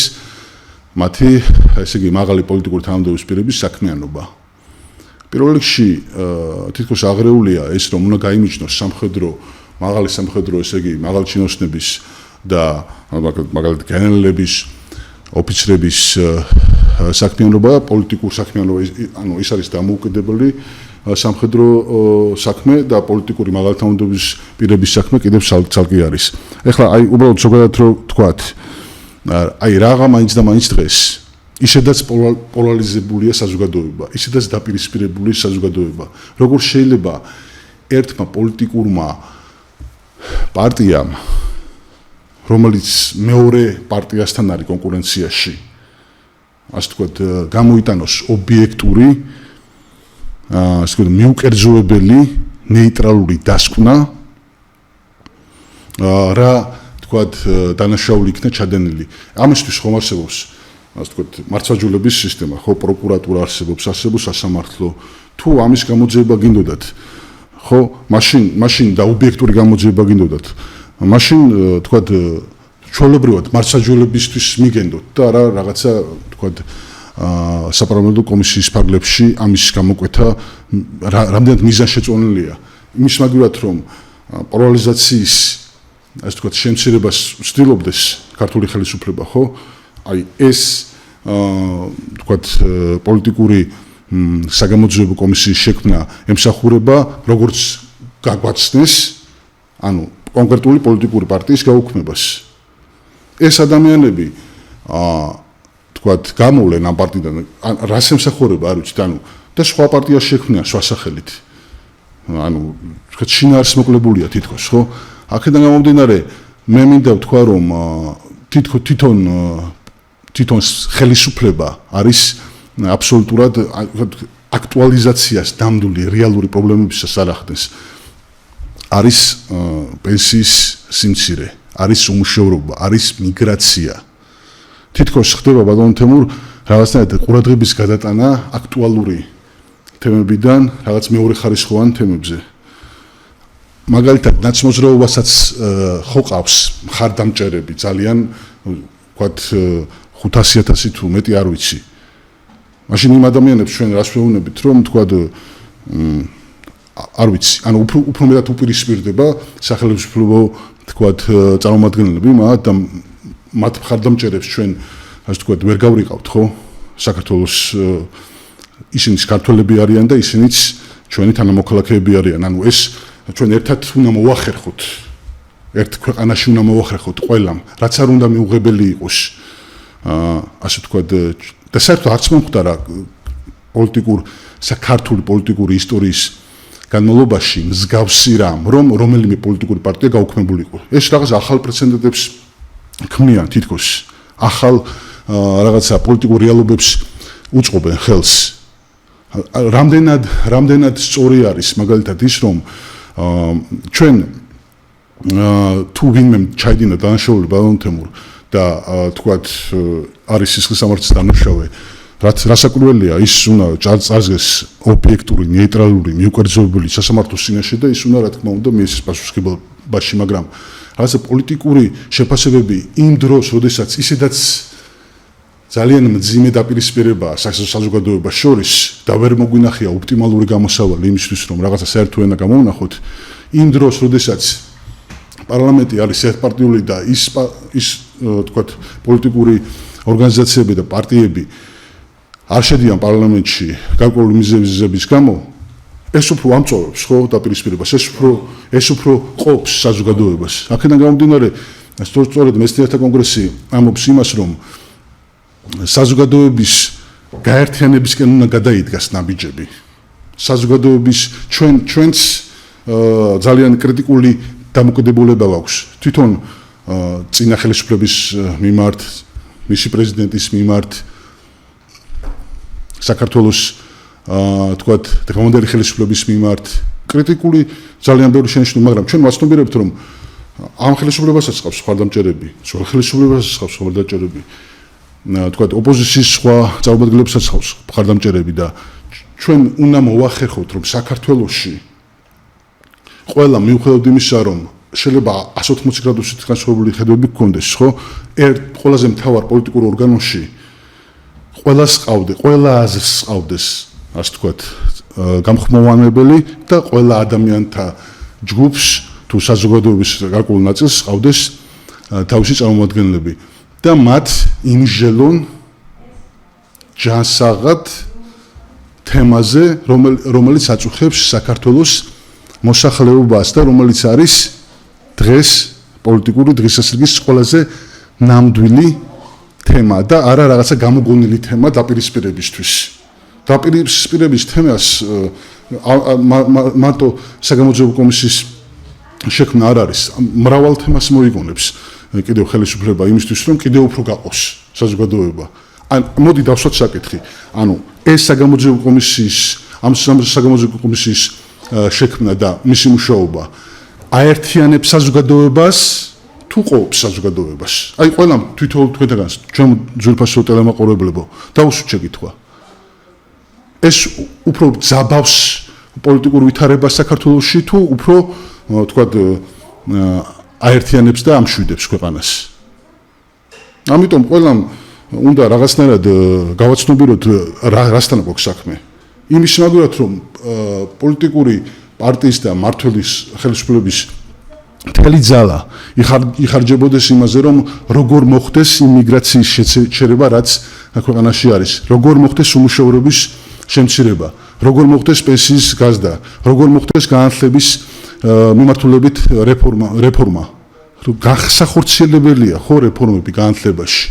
მათი ესე იგი მაღალი პოლიტიკური თანამდებობის პირების საქმიანობა. პირველ რიგში თითქოს აღრეულია ეს რომ უნდა გაიმიჯნოს სამხედრო მაღალი სამხედრო ესე იგი მაღალი ჩინოსნების და მაგალითად გენერლების ოფიცრების საქმიანობა პოლიტიკურ საქმიანობა ანუ ის არის დამოუკიდებელი სამხედრო საქმე და პოლიტიკური მაღალი თანამდებობის პირების საქმე კიდევ ცალკე არის. ეხლა აი უბრალოდ ზოგადად რო თქვათ აი რაღა მაინც და მაინც დღეს ისედაც პოლარიზებულია საზოგადოება, ისედაც დაპირისპირებული საზოგადოება. როგორ შეიძლება ერთმა პოლიტიკურმა პარტიამ რომელიც მეორე პარტიასთან არის კონკურენციაში ასე ვთქვათ გამოიტანოს ობიექტური ასე ვთქვათ მიუკერძოებელი ნეიტრალური დასკვნა რა ვთქვათ დანაშაული იქნა ჩადენილი ამისთვის ხომ არსებობს ასე ვთქვათ მართლმსაჯულების სისტემა ხო პროკურატურა არსებობს სასამართლო თუ ამის გამოძიება გინდოდათ ხო მაშინ და ობიექტური გამოძიება გინდოდათ მაშინ ვთქვათ ჩვეულებრივად მართლმსაჯულებისთვის მიგენდოთ და რა რაღაცა ვთქვათ საპარლამენტო კომისიის ფარგლებში ამის გამოკვეთა რამდენად მიზანშეწონილია იმის მაგივრად რომ პოლარიზაციის ასე ვთქვათ შემცირებას ვცდილობდეს ქართული ხელისუფლება ხო აი ეს ვთქვათ პოლიტიკური საგამოძიებო კომისიის შექმნა ემსახურება როგორც გაგვაცნეს ანუ კონკრეტული პოლიტიკური პარტიის გაუქმებას ეს ადამიანები ვთქვათ გამოვლენ ამ პარტიიდან რას ემსახურება არ ვიცით ანუ და სხვა პარტიას შექმნიან სხვა სახელით ანუ ვთქვათ შინაარს მოკლებულია თითქოს ხო აქედან გამომდინარე მე მინდა ვთქვა რომ თვითონ ხელისუფლება არის აბსოლუტურად აქტუალიზაციას დამდული რეალური პრობლემებისას არ ახდენს არის პენსიის სიმცირე არის უმუშევრობა არის მიგრაცია თითქოს ხდება ბატონ თემურ რაღაცნაირად ყურადღების გადატანა აქტუალური თემებიდან რაღაც მეორე ხარისხოვან თემებზე მაგალითად ნაცმოძრაობასაც ხო ყავს მხარდამჭერები ძალიან ვთქვათ 500,000 თუ მეტი არ ვიცი. მაშინ იმ ადამიანებს ჩვენ რას ვეუბნებით რომ ვთქვათ არ ვიცი, ანუ უფრო მეტად უპირისპირდება სახელმწიფო ვთქვათ წარმომადგენლები და მათ მხარდამჭერებს ჩვენ ასე ვთქვათ ვერ გავრიყავთ ხო? საქართველოს ისინი ქართველები არიან და ისინიც ჩვენი თანამოქალაქეები არიან. ანუ ეს ჩვენ ერთად უნდა მოვახერხოთ. ერთ ქვეყანაში უნდა მოვახერხოთ ყველამ, რაც არ უნდა მიუღებელი იყოს. ასე ვთქვათ და საერთოდ არც მომხდარა საქართველოს პოლიტიკური ისტორიის განმავლობაში მსგავსი რამ, რომელიმე პოლიტიკური პარტია გაუქმებულიყო. ეს რაღაც ახალ პრეცედენტებს ქმნიან თითქოს. ახალ რაღაცა პოლიტიკურ რეალობებს უწყობენ ხელს. რამდენად სწორი არის მაგალითად ის რომ ჩვენ თუ ვინმე ჩაიდინა დანაშაული ბატონ თემურ და თქვათ არის სისხლისამართლის დანაშაული რასაკვირველია ის უნდა წარსდგეს ობიექტური ნეიტრალური მიუკერძოებული სასამართლოს წინაშე და ის უნდა რა თქმა უნდა მიეცეს პასუხისმგებლობაში მაგრამ რაღაცა პოლიტიკური შეფასებები იმ დროს როდესაც ისედაც ძალიან მძიმე დაპირისპირებაა საზოგადოებას შორის და ვერ მოგვინახია ოპტიმალური გამოსავალი იმისთვის რომ რაღაცა საერთო ენა გამოვნახოთ იმ დროს როდესაც პარლამენტი არის ერთპარტიული და ის თქვათ პოლიტიკური ორგანიზაციები და პარტიები არ შედიან პარლამენტში გარკვეული მიზეზების გამო ეს უფრო ამწოვებს ხო დაპირისპირებას ეს უფრო ყოფს საზოგადოებას აქედან გამომდინარე სწორედ მეცნიერთა კონგრესი ამბობს იმას რომ საზოგადოების გაერთიანებისკენ უნდა გადაიდგას ნაბიჯები საზოგადოების ჩვენს ძალიან კრიტიკული დამოკიდებულება აქვს თვითონ წინა ხელისუფლების მიმართ მისი პრეზიდენტის მიმართ საქართველოს თქვათ დღევანდელი ხელისუფლების მიმართ კრიტიკული ძალიან ბევრი შენიშვნა მაგრამ ჩვენ ვაცნობიერებთ რომ ამ ხელისუფლებასაც ხავს მხარდამჭერები სხვა ხელისუფლებასაც ხავს მხარდამჭერები თქვათ ოპოზიციის სხვა წარმომადგენლებსაც ხავს მხარდამჭერები და ჩვენ უნდა მოვახერხოთ რომ საქართველოში ყველა მიუხედავად იმისა რომ შეიძლება 180 გრადუსით განსხვავებული ხედვები გქონდეს ხო ყველაზე მთავარ პოლიტიკურ ორგანოში ყველა აზრს ყავდეს ასე ვთქვათ გამხმოვანებელი და ყველა ადამიანთა ჯგუფს თუ საზოგადოების გარკვეულ ნაწილს ყავდეს თავისი წარმომადგენლები და მათ იმჟელონ ჯანსაღად თემაზე რომელიც აწუხებს საქართველოს მოსახლეობას და რომელიც არის დღეს პოლიტიკური დღესასრიგის ყველაზე ნამდვილი თემა და არა რაღაცა გამოგონილი თემა დაპირისპირებისთვის. დაპირისპირების თემას მარტო საგამოძიებო კომისიის შექმნა არ არის. მრავალ თემას მოიგონებს კიდევ ხელისუფლება იმისთვის რომ კიდევ უფრო გაყოს საზოგადოება. მოდი დავსვათ საკითხი. ანუ ეს საგამოძიებო კომისიის ამ საგამოძიებო კომისიის შექმნა და მისი მუშაობა აერთიანებს საზოგადოებას თუ ყოფს საზოგადოებას. აი ყველამ თვითონ თქვენთანაც ჩვენ ძვირფასო ტელემაყურებლებო დაუსვით შეკითხვა. ეს უფრო ძაბავს პოლიტიკურ ვითარებას საქართველოში თუ უფრო თქვათ აერთიანებს და ამშვიდებს ქვეყანას. ამიტომ ყველამ უნდა რაღაცნაირად გავაცნობიეროთ რასთან გვაქვს საქმე. იმის მაგალითად რომ პოლიტიკური პარტიის და მმართველის ხელისუფლების მთელი ძალა იხარჯებოდეს იმაზე რომ როგორ მოხდეს იმიგრაციის შეჩერება რაც ქვეყანაში არის როგორ მოხდეს უმუშევრობის შემცირება როგორ მოხდეს პენსიის გაზრდა როგორ მოხდეს განათლების მიმართულებით რეფორმა განსახორციელებელია ხო რეფორმები განათლებაში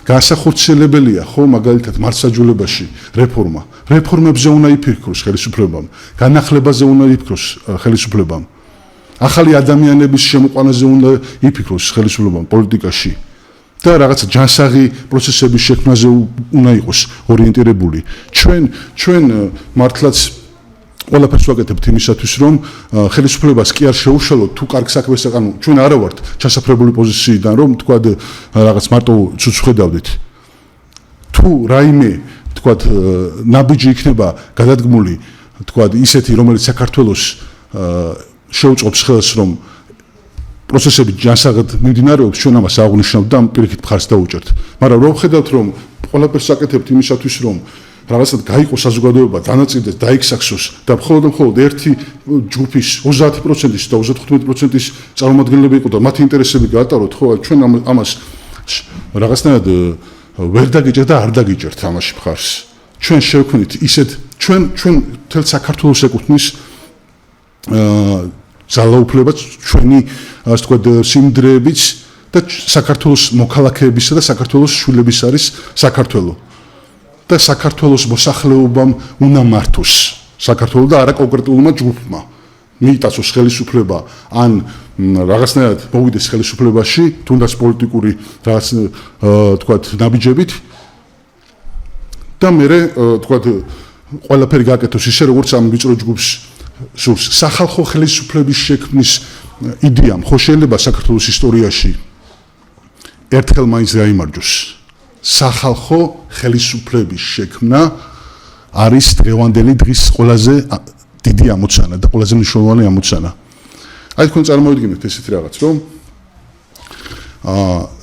განსახორციელებელია ხო მაგალითად მართლმსაჯულებაში რეფორმებზე უნდა იფიქროს ხელისუფლებამ განახლებაზე უნდა იფიქროს ხელისუფლებამ ახალი ადამიანების შემოყვანაზე უნდა იფიქროს ხელისუფლებამ პოლიტიკაში და რაღაცა ჯანსაღი პროცესების შექმნაზე უნდა იყოს ორიენტირებული ჩვენ მართლაც ყველაფერს ვაკეთებთ იმისათვის რომ ხელისუფლებას კი არ შეუშალოთ თუ კარგ საქმეს აკანო ჩვენ არა ვართ ჩასაფრებული პოზიციიდან რომ თქვა რაღაც მარტო ცუცხედავდით თუ რაიმე თქვა ნაბიჯი იქნება გადადგმული თქვა ისეთი რომელიც საქართველოს შეუწყობს ხელს, რომ პროცესები ჯანსაღად მიმდინარეობს, ჩვენ ამას აღვნიშნავთ და ამ პირიქით მხარს დავუჭერთ. მაგრამ რო ვხედავთ, რომ ყველაფერს აკეთებთ იმისათვის, რომ რაღაცად გაიყოს საზოგადოება, დანაწილდეს, დაიქსაქსოს და მხოლოდ ერთი ჯგუფის 30%-ის და 35%-ის წარმომადგენლები იყო და მათი ინტერესები გაატაროთ, ხო, ჩვენ ამას რაღაცნაირად ვერ დაგიჭერთ და არ დაგიჭერთ ამაში მხარს. ჩვენ შევქმნით ისეთ ჩვენ თელ საქართველოს ეკუთვნის ძალაუფლებაც, ჩვენი ასე ვთქვათ სიმდრეებიც და საქართველოს მოქალაქეებისა და საქართველოს შვილების არის საქართველო. და საქართველოს მოსახლეობამ უნდა მართოს საქართველო და არა კონკრეტულმა ჯგუფმა მიიტაცოს ხელისუფლება ან რაღაცნაირად მოვიდეს ხელისუფლებაში თუნდაც პოლიტიკური რაღაც თქვათ ნაბიჯებით და მერე თქვათ ყველაფერი გააკეთოს ისე როგორც ამ ვიწრო ჯგუფს სურს სახალხო ხელისუფლების შექმნის იდეამ ხო შეიძლება საქართველოს ისტორიაში ერთხელ მაინც გაიმარჯვოს სახალხო ხელისუფლების შექმნა არის დღევანდელი დღის ყველაზე დიდი ამოცანა და ყველაზე მნიშვნელოვანი ამოცანა. აი თქვენ წარმოვიდგინეთ ესეთი რაღაც, რომ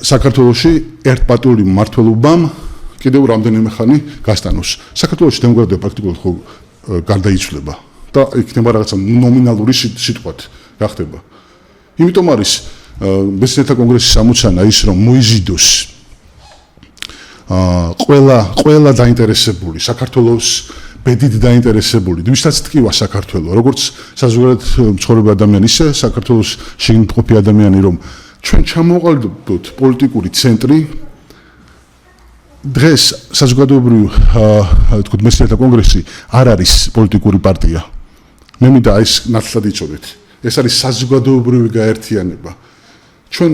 საქართველოში ერთპარტიული მმართველობამ კიდევ რამდენიმე ხანი გასტანოს. საქართველოში დემოკრატია პრაქტიკულად ხო გარდაიცვლება და იქნება რაღაცა ნომინალური სიტყვად გახდება. იმიტომ არის მეცნიერთა კონგრესის ამოცანა ის, რომ მოიზიდოს ყველა დაინტერესებული საქართველოს ბედით დაინტერესებული ვისაც ტკივა საქართველო როგორც საზოგადოებრივ მცხოვრები ადამიანი ისე საქართველოს შემდგომი ადამიანი რომ ჩვენ ჩამოყალიბდოთ პოლიტიკური ცენტრი დღეს საზოგადოებრივ თქო მეცნიერთა კონგრესი არ არის პოლიტიკური პარტია მე მინდა ეს ნათლად იწოდეთ ეს არის საზოგადოებრივი გაერთიანება ჩვენ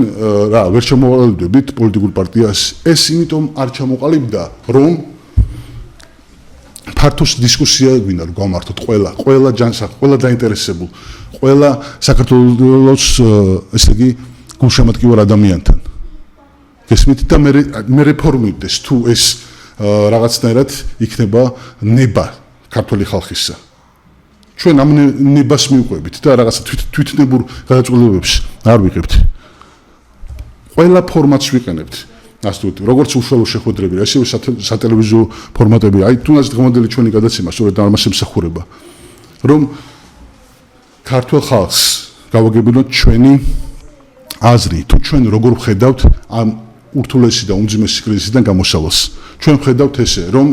რა ვერ ჩამოყალიბდებით პოლიტიკურ პარტიას ეს იმიტომ არ ჩამოყალიბდა რომ ფართოს დისკუსია გვინდა რომ გავმართოთ ყველა ჯანსაღ ყველა დაინტერესებულ ყველა საქართველოს ესე იგი გულშემატკივარ ადამიანთან გესმით და მე რეფორმირდეს თუ ეს რაღაცნაირად იქნება ნება ქართული ხალხისა ჩვენ ამ ნებას მივყვებით და რაღაცა თვითნებურ გადაწყვეტილებებს არ ვიღებთ ყველა ფორმატს ვიყენებთ ასე თუ როგორც უშუალო შეხვედრები ასევე სატელევიზიო ფორმატები აი თუნდაც დღევანდელი ჩვენი გადაცემა სწორედ ამას ემსახურება რომ ქართულ ხალხს გავაგებინოთ ჩვენი აზრი თუ ჩვენ როგორ ვხედავთ ამ ურთულესი და უმძიმესი კრიზისიდან გამოსავალს ჩვენ ვხედავთ ესე რომ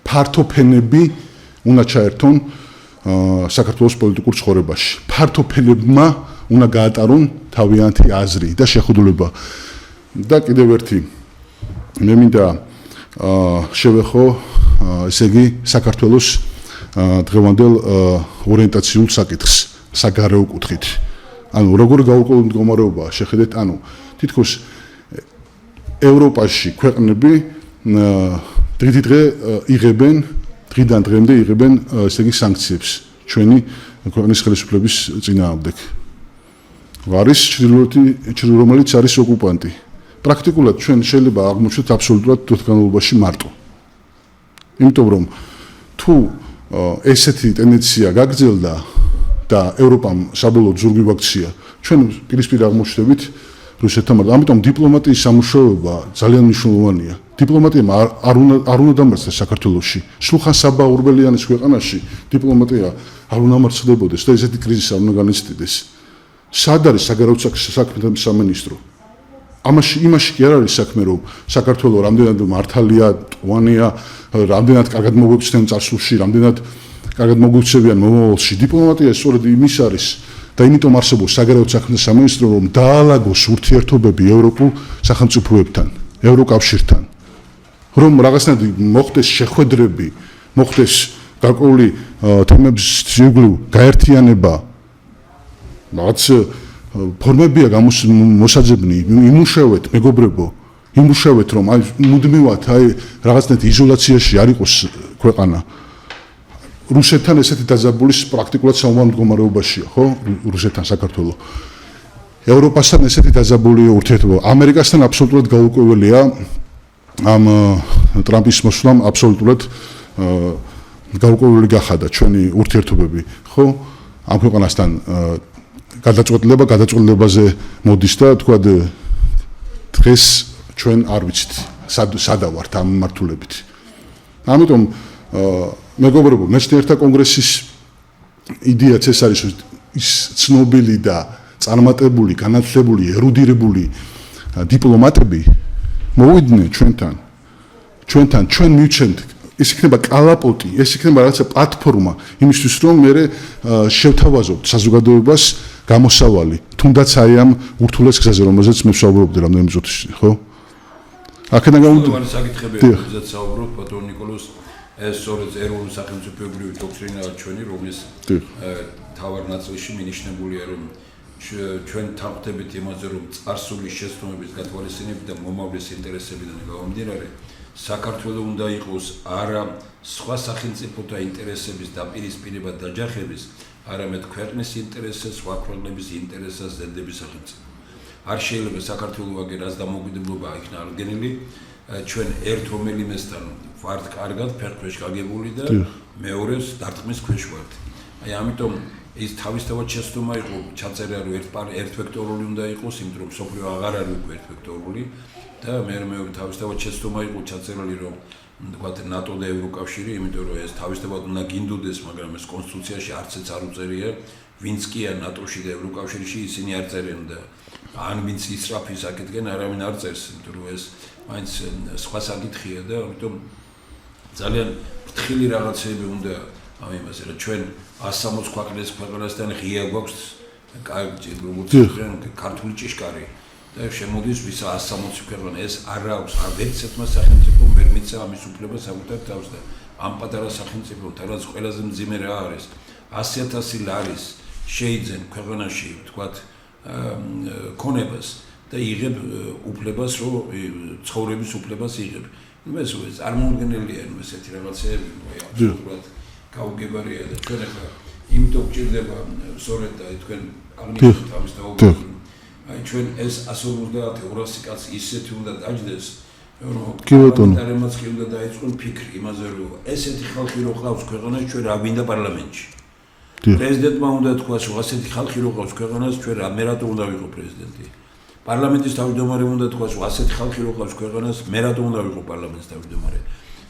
ფართო ფენები უნდა ჩაერთონ საქართველოს პოლიტიკურ ცხოვრებაში ფართო ფენებმა უნდა გაატარონ თავიანთი აზრი და შეხედულება და კიდევ ერთი მე მინდა შევეხო ესე იგი საქართველოს დღევანდელ ორიენტაციულ საკითხს საგარეო კუთხით ანუ როგორ გაურკვეველ მდგომარეობაა შეხედეთ ანუ თითქოს ევროპაში ქვეყნები დღე იღებენ დღიდან დღემდე იღებენ ესე იგი სანქციებს ჩვენი ქვეყნის ხელისუფლების წინააღმდეგ არის რომელიც არის ოკუპანტი პრაქტიკულად ჩვენ შეიძლება აღმოჩნდეთ აბსოლუტურად თვითგანულობაში მარტო იმიტომ რომ თუ ესეთი ტენდენცია გაგრძელდა და ევროპამ საბოლოოდ ზურგი ვაქცია ჩვენ პირისპირ აღმოჩნდებით რუსეთთან მაგრამ ამიტომ დიპლომატიის სამუშაოება ძალიან მნიშვნელოვანია დიპლომატიამ არ უნდა დამარცხდეს საქართველოში სულხან საბა ურბელიანის ქვეყანაში დიპლომატია არ უნდა მარცხდებოდეს და ესეთი კრიზისი არ უნდა განიცდიდეს სად არის საგარეო საქმეთა სამინისტრო იმაში კი არ არის საქმე რომ საქართველოს რამდენად მართალია ტყვანია რამდენად კარგად მოგვექცნენ წარსულში რამდენად კარგად მოგვექცევიან მომავალში დიპლომატია სწორედ იმის არის და იმიტომ არსებობს საგარეო საქმეთა სამინისტრო რომ დაალაგოს ურთიერთობები ევროპულ სახელმწიფოებთან ევროკავშირთან რომ რაღაცნაირად მოხდეს შეხვედრები მოხდეს გარკვეული თემების შეგვიძლია გაერთიანება რაც ფორმებია მოსაძებნი იმუშავეთ მეგობრებო იმუშავეთ რომ აი მუდმივად აი რაღაცნაირად იზოლაციაში არ იყოს ქვეყანა რუსეთთან ესეთი დაძაბულის პრაქტიკულად საომარ მდგომარეობაშია ხო რუსეთთან საქართველო ევროპასთან ესეთი დაძაბული ურთიერთობა ამერიკასთან აბსოლუტურად გაურკვეველია ამ ტრამპის მოსვლამ აბსოლუტურად გაურკვეველი გახადა ჩვენი ურთიერთობები ხო ამ ქვეყანასთან გადაწყვეტილებაზე მოდის და თქვა დღეს ჩვენ არ ვიცით სადა ვართ ამ მართულებით. ამიტომ მეგობრებო, მეცნიერთა კონგრესის იდეაც ეს არის, ის ცნობილი და წარმატებული, განათლებული, ერუდირებული დიპლომატები მოვიდნენ ჩვენთან, ჩვენ მივჩენთ, ეს იქნება კალაპოტი, ეს იქნება რაღაცა პლატფორმა იმისთვის, რომ მე შევთავაზოთ საზოგადოებას გამოსავალი, თუნდაც აი ამ ურთულეს გზაზე, რომელზეც მე ვსაუბრობდი რამდენიმე წუთში, ხო? აქედან გამომდინარე, საკითხები, რომელზეც საუბრობთ, ბატონ ნიკოლოზ, ეს სწორედ ეროვნული სახელმწიფოებრივი დოქტრინაა ჩვენი, რომლის თავარ ნაწილში მინიშნებულია, რომ ჩვენ თავხდებით იმაზე, რომ წარსულის შეცდომების გათვალისწინებით და მომავლის ინტერესებიდან გამომდინარე, საქართველოს უნდა იყოს არა სხვა სახელმწიფოთა ინტერესების დაპირისპირება დაჯახების, არამედ ქვეყნის ინტერესებს, სხვა ქვეყნების ინტერესებს ზრდების სახელმწიფო. არ შეიძლება საქართველოს ვაგერ რას დამოუკიდებლობა იქნა აღდგენილი, ჩვენ ერთ რომელიმესთან ვართ კარგად ფერქვეშ გაგებული და მეორეს დარტყმის ქვეშ ვართ. აი ამიტომ ის თავისთავად შეცდომა იყო ჩაწერა, რომ ერთ ვექტორული უნდა იყოს, იმიტომ რომ სოფლიო აღარ არის უკვე ერთ ვექტორული და მე თავისთავად შეცდომა იყო ჩაწერილი, რომ თქვათ ნატო და ევროკავშირი, იმიტომ რომ ეს თავისთავად უნდა გინდოდეს, მაგრამ ეს კონსტიტუციაში არცეც არ უწერია, ვინც კი არ ნატოში და ევროკავშირში ისინი არ წერენ და ან ვინც ისრაფის აკეთგენ, არავინ არ წერს, იმიტომ რომ ეს მაინც სხვა საკითხია და ამიტომ ძალიან ფრთხილი რაღაცები უნდა ამ იმაზე, რომ ჩვენ 160 ქვეყნასთან ღია გვაქვს როგორც ქართული ჭიშკარი და შემოდის ვის 160 ქვეყანა, ეს არ აქვს არც ერთმა სახელმწიფომ ვერ მიცა ამის უფლება საკუთარ თავს და ამ პატარა სახელმწიფოთან რაც ყველაზე მძიმე რა არის 100,000 ლარის შეიძენ ქვეყანაში თქვათ ქონებას და იღებ უფლებას, რომ ცხოვრების უფლებას იღებ. ეს წარმოუდგენელია ესეთი რაღაცეები, აბსოლუტურად გაუგებარია და ჩვენ ახლა იმიტომ გჭირდება სწორედ და თქვენ აღნიშნეთ ამის დაუბრუნდით. აი ჩვენ ეს 150-200 კაცი ისეთი უნდა დაждდეს, რომ პარლამენტარემაც კი უნდა დაიწყონ ფიქრი იმაზე, რომ ესეთი ხალხი რო ყავს ქვეყანაში, ჩვენ რა გვინდა პარლამენტში. პრეზიდენტმა უნდა თქვას, რომ ასეთი ხალხი რო ყავს ქვეყანას, ჩვენ მე რატო უნდა ვიყო პრეზიდენტი. პარლამენტის თავმჯდომარე უნდა თქვას, რომ ასეთი ხალხი რო ყავს ქვეყანას, მე რატო უნდა ვიყო პარლამენტის თავმჯდომარე.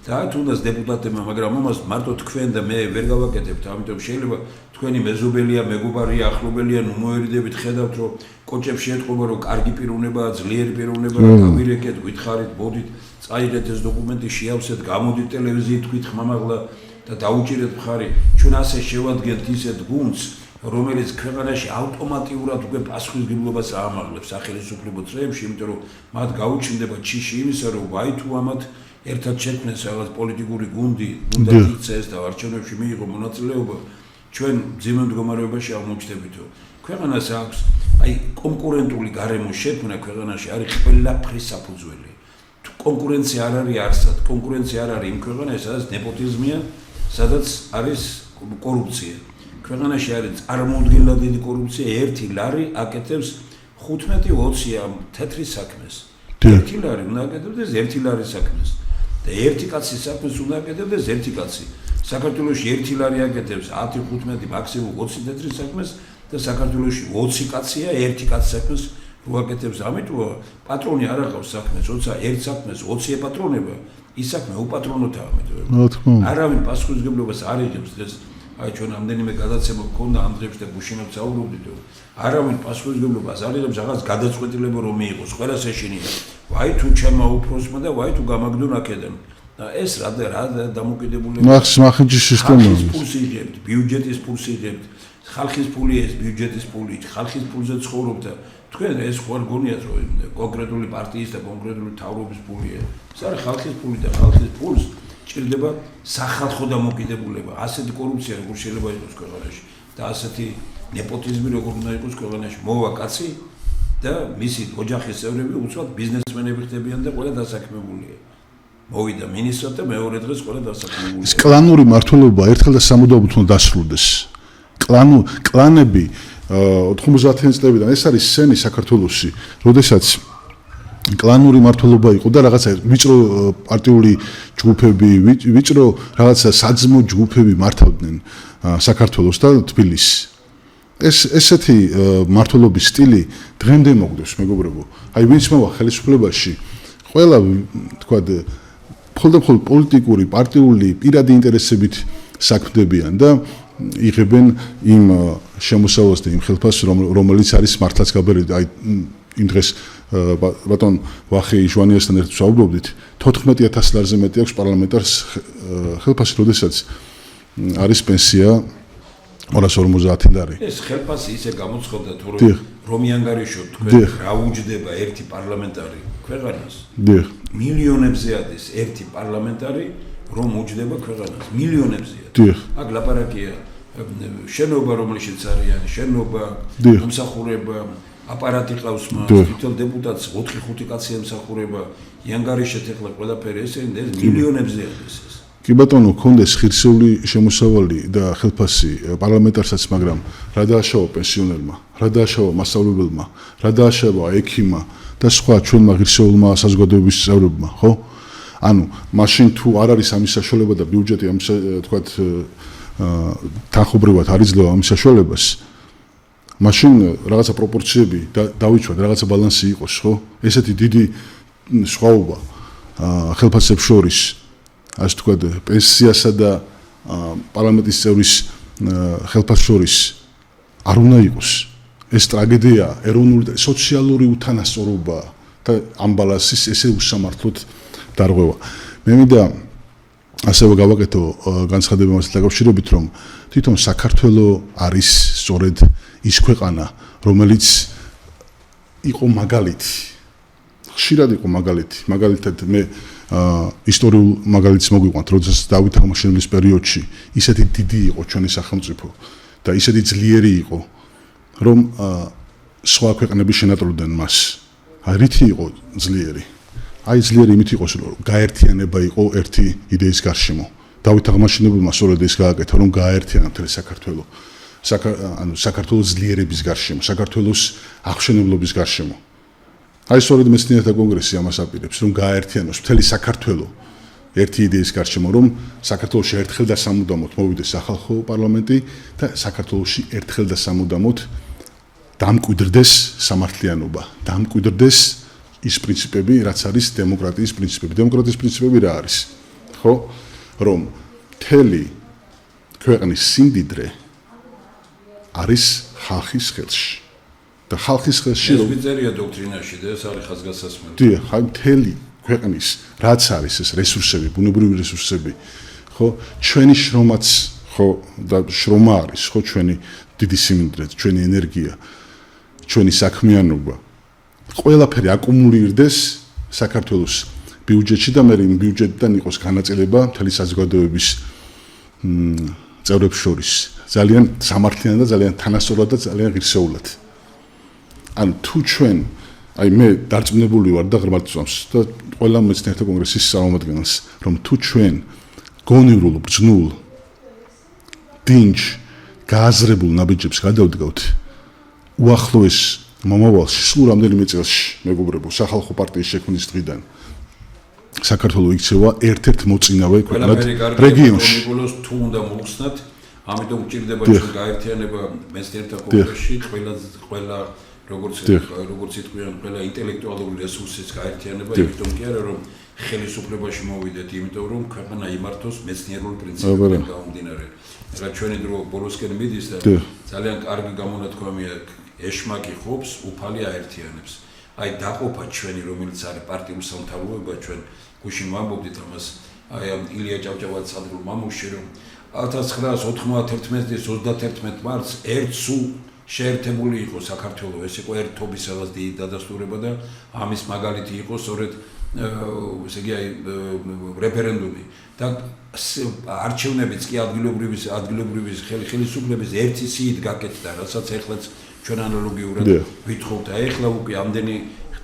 და თუნდაც დეპუტატებმა, მაგრამ ამას მარტო თქვენ და მე ვერ გავაკეთებთ, ამიტომ შეიძლება თქვენი მეზობელია, მეგობარია, ახლობელია, ნუ მოერიდებით, ხედავთ, რომ კოჭებში ეთყობა, რომ კარგი პიროვნებაა, ძლიერი პიროვნებაა, გავირეკეთ, გითხარით, ბოდით, წაიღეთ ეს დოკუმენტი, შეავსეთ, გამოდით ტელევიზიით, თქვით ხმამაღლა და დაუჭირეთ მხარი. ჩვენ ასე შევადგენთ ისეთ გუნდს, რომელიც ქვეყანაში ავტომატურად უკვე პასუხისმგებლობას აამაღლებს სახელმწიფო წრეებში, იმიტომ რომ მათ გაუჩნდება ჩიში იმისა, რომ ვაი თუ ამათ ერთად შექმნეს რაღაც პოლიტიკური გუნდი, უნდა იქცეს და არჩევნებში მიიღო მონაწილეობა, ჩვენ მძიმე მდგომარეობაში აღმოჩნდებითო. ქვეყანას აქვს აი კონკურენტული გარემო შექმნა ქვეყანაში არის ყველაფრის საფუძველი. თუ კონკურენცია არ არის არსად, კონკურენცია არ არის იმ ქვეყანაში, სადაც ნეპოტიზმია, სადაც არის კორუფცია. ქვეყანაში არის წარმოუდგენლად დიდი კორუფცია, ერთი ლარი აკეთებს 15-20 თეთრი საქმეს. ერთი ლარი უნდა აკეთებდეს ერთი ლარის საქმეს. და ერთი კაცის საქმეს უნდა აკეთებდეს ერთი კაცი. საქართველოში ერთი ლარი აკეთებს 10-15 მაქსიმუმ 20 თეთრი საქმეს და საქართველოში 20 კაცია ერთი კაცის საქმეს რო აკეთებს. ამიტომ პატრონი არ აყავს საქმეს, როცა ერთ საქმეს 20 ეპატრონება, ის საქმე უპატრონოთაა ამიტომ. არავინ პასუხისმგებლობას არ იღებს დღეს. აი ჩვენ ამდენიმე გადაცემა გქონდა ამ დღეებში და გუშინაც საუბრობდით, რომ არავინ პასუხისმგებლობას არ იღებს რაღაც გადაწყვეტილება რომ მიიღოს, ყველას ეშინია. ვაი თუ ჩემმა უფროსმა და ვაი თუ გამაგდონ აქედან. და ეს რა დამოკიდებულება. მახინჯის სისტემაა. ფულს იღებთ, ბიუჯეტის ფულს იღებთ. ხალხის ფული ეს ბიუჯეტის ფული, ხალხის ფულზე ცხოვრობთ და თქვენ ეს ხო არ გონიათ რომ კონკრეტული პარტიის და კონკრეტული თავრობის ფულია. ეს არის ხალხის ფული და ხალხის ფულს ჭირდება სახალხო დამოკიდებულება. ასეთი კორუფცია როგორ შეიძლება იყოს ქვეყანაში და ასეთი ნეპოტიზმი როგორ უნდა იყოს ქვეყანაში. მოვა კაცი და მისი ოჯახის წევრები უცბად ბიზნესმენები ხდებიან და ყველა დასაქმებულია. მოვიდა მინისტრად და მეორე დღეს ყველა დასაქმებულია. ეს კლანური მართლობა ერთხელ და სამუდამოდ უნდა დასრულდეს. კლანები 90-იან წლებიდან ეს არის სცენი საქართველოში, როდესაც კლანური მართლობა იყო და რაღაცა ვიწრო პარტიული ჯგუფები, ვიწრო რაღაცა საძმო ჯგუფები მართავდნენ საქართველოს და თბილისს. ესეთი მართლობის სტილი დღემდე მოგდებს, მეგობრებო. აი ვინც მოვა ხელისუფლებაში, ყველა თქვა მხოლოდ პოლიტიკური, პარტიული, პირადი ინტერესებით საქმდებიან და იღებენ იმ შემოსავალს და იმ ხელფასს, რომელიც არის მართლაც გაბერილი. აი იმ დღეს ბატონ ვახე ჟვანიასთან ერთად ვსაუბრობდით, 14000 ლარზე მეტი აქვს პარლამენტარს ხელფასი, როდესაც არის პენსია 250 ლარი. ეს ხელფასი ისე გამოცხადდა თუ რომ ანგარიშო თქვენ რა უჯდება ერთი პარლამენტარი ქვეყანას. მილიონებზე ადის ერთი პარლამენტარი რომ უჯდება ქვეყანას. მილიონებზე. აქ ლაპარაკია შენობა რომელშიც არიან, შენობა, მომსახურება, აპარატი ყავს მას, თითოეულ დეპუტატს 4-5 კაცი ემსახურება, ანგარიშეთ ეხლა ყველაფერი ეს მილიონებზე ადის ეს. კი ბატონო, კონდეს ღირსეული შემოსავალი და ხელფასი პარლამენტარსაც, მაგრამ რა დააშავა პენსიონერმა, რა დააშავა მასწავლებელმა, რა დააშავა ექიმმა და სხვა ჩვენმა ღირსეულმა საზოგადოების წევრებმა, ხო? ანუ მაშინ თუ არ არის ამის საშუალება და ბიუჯეტი ამის თქვათ თანხობრივად არ იძლევა ამის საშუალებას, მაშინ რაღაცა პროპორციები დავიჩვათ, რაღაცა ბალანსი იყოს, ხო? ესეთი დიდი სხვაობა ხელფასებს შორის, ასე ვთქვათ, პენსიასა და პარლამენტის წევრის ხელფასს შორის არ უნდა იყოს. ეს ტრაგედია, ეროვნული და სოციალური უთანასწორობა და ამ ბალანსის ესე უსამართლოდ დარღვევა. მე მინდა ასევე გავაკეთო განცხადება მასთან დაკავშირებით, რომ თვითონ საქართველო არის სწორედ ის ქვეყანა, რომელიც იყო მაგალითი. ხშირად იყო მაგალითი. მაგალითად მე ისტორიულ მაგალითს მოგვიყვანთ, როდესაც დავით აღმაშენებლის პერიოდში ისეთი დიდი იყო ჩვენი სახელმწიფო და ისეთი ძლიერი იყო, რომ სხვა ქვეყნები შენატროდნენ მას. აი რითი იყო ძლიერი? აი ძლიერი იმით იყო, რომ გაერთიანება იყო ერთი იდეის გარშემო. დავით აღმაშენებელმა სწორედ ეს გააკეთა, რომ გააერთიანა მთელი საქართველო. ანუ საქართველოს ძლიერების გარშემო, საქართველოს აღშენებლობის გარშემო. აი სწორედ მეცნიერთა კონგრესი ამას აპირებს, რომ გააერთიანოს მთელი საქართველო ერთი იდეის გარშემო, რომ საქართველოში ერთხელ და სამუდამოდ მოვიდეს სახალხო პარლამენტი და საქართველოში ერთხელ და სამუდამოდ დამკვიდრდეს სამართლიანობა, დამკვიდრდეს ის პრინციპები, რაც არის დემოკრატიის პრინციპები. დემოკრატიის პრინციპები რა არის? ხო? რომ მთელი ქვეყნის სიმდიდრე არის ხალხის ხელში. და ხალხის ხელში ეს ვიწერია დოქტრინაში და ეს არის ხაზგასასმელი. დიახ, აი მთელი ქვეყნის რაც არის ეს რესურსები, ბუნებრივი რესურსები, ხო? ჩვენი შრომაც, ხო, და შრომა არის, ხო, ჩვენი დიდი სიმდიდრე, ჩვენი ენერგია, ჩვენი საქმიანობა. ყველაფერი აკუმულირდეს საქართველოს ბიუჯეტში და მე იმ ბიუჯეტიდან იყოს განაწილება მთელი საზოგადოების წევრებს შორის. ძალიან სამართლიანად და ძალიან თანასწორად და ძალიან ღირსეულად. ანუ თუ ჩვენ, აი მე დარწმუნებული ვარ და ღრმად ვწამს და ყველა მეცნიერთა კონგრესის წარმომადგენელს, რომ თუ ჩვენ გონივრულ, ბრძნულ, დინჯ, გააზრებულ ნაბიჯებს გადავდგავთ, უახლოეს მომავალში, სულ რამდენიმე წელში, მეგობრებო, სახალხო პარტიის შექმნის დღიდან საქართველო იქცევა ერთ-ერთ მოწინავე ქვეყნად რეგიონში. თუ უნდა მოუხსნათ, ამიტომ გჭირდება ჩვენ გაერთიანება მეცნიერთა კონგრესში, ყველა როგორც იტყვიან, ყველა ინტელექტუალური რესურსის გაერთიანება, იმიტომ კი არა, რომ ხელისუფლებაში მოვიდეთ, იმიტომ რომ ქვეყანა იმართოს მეცნიერული პრინციპებიდან გამომდინარე. რა ჩვენი დრო ბოლოსკენ მიდის და ძალიან კარგი გამონათქვამია ეშმაკი ხობს, უფალი აერთიანებს. აი დაყოფა ჩვენი, რომელიც არის პარტიული სამთავროება, ჩვენ გუშინ ვამბობდით ამას, აი ამ ილია ჭავჭავაძის ადგილ მამულში, რომ 1991 წლის 31 მარტს ერთ სულ შეერთებული იყო საქართველო, ეს იყო ერთობისას დიდი დადასტურება და ამის მაგალითი იყო სწორედ ესე იგი რეფერენდუმი და არჩევნებიც კი ადგილობრივი ხელისუფლების ერთი სიით გაკეთდა, რასაც ეხლაც ჩვენ ანალოგიურად ვითხოვთ. აი ეხლა უკვე ამდენი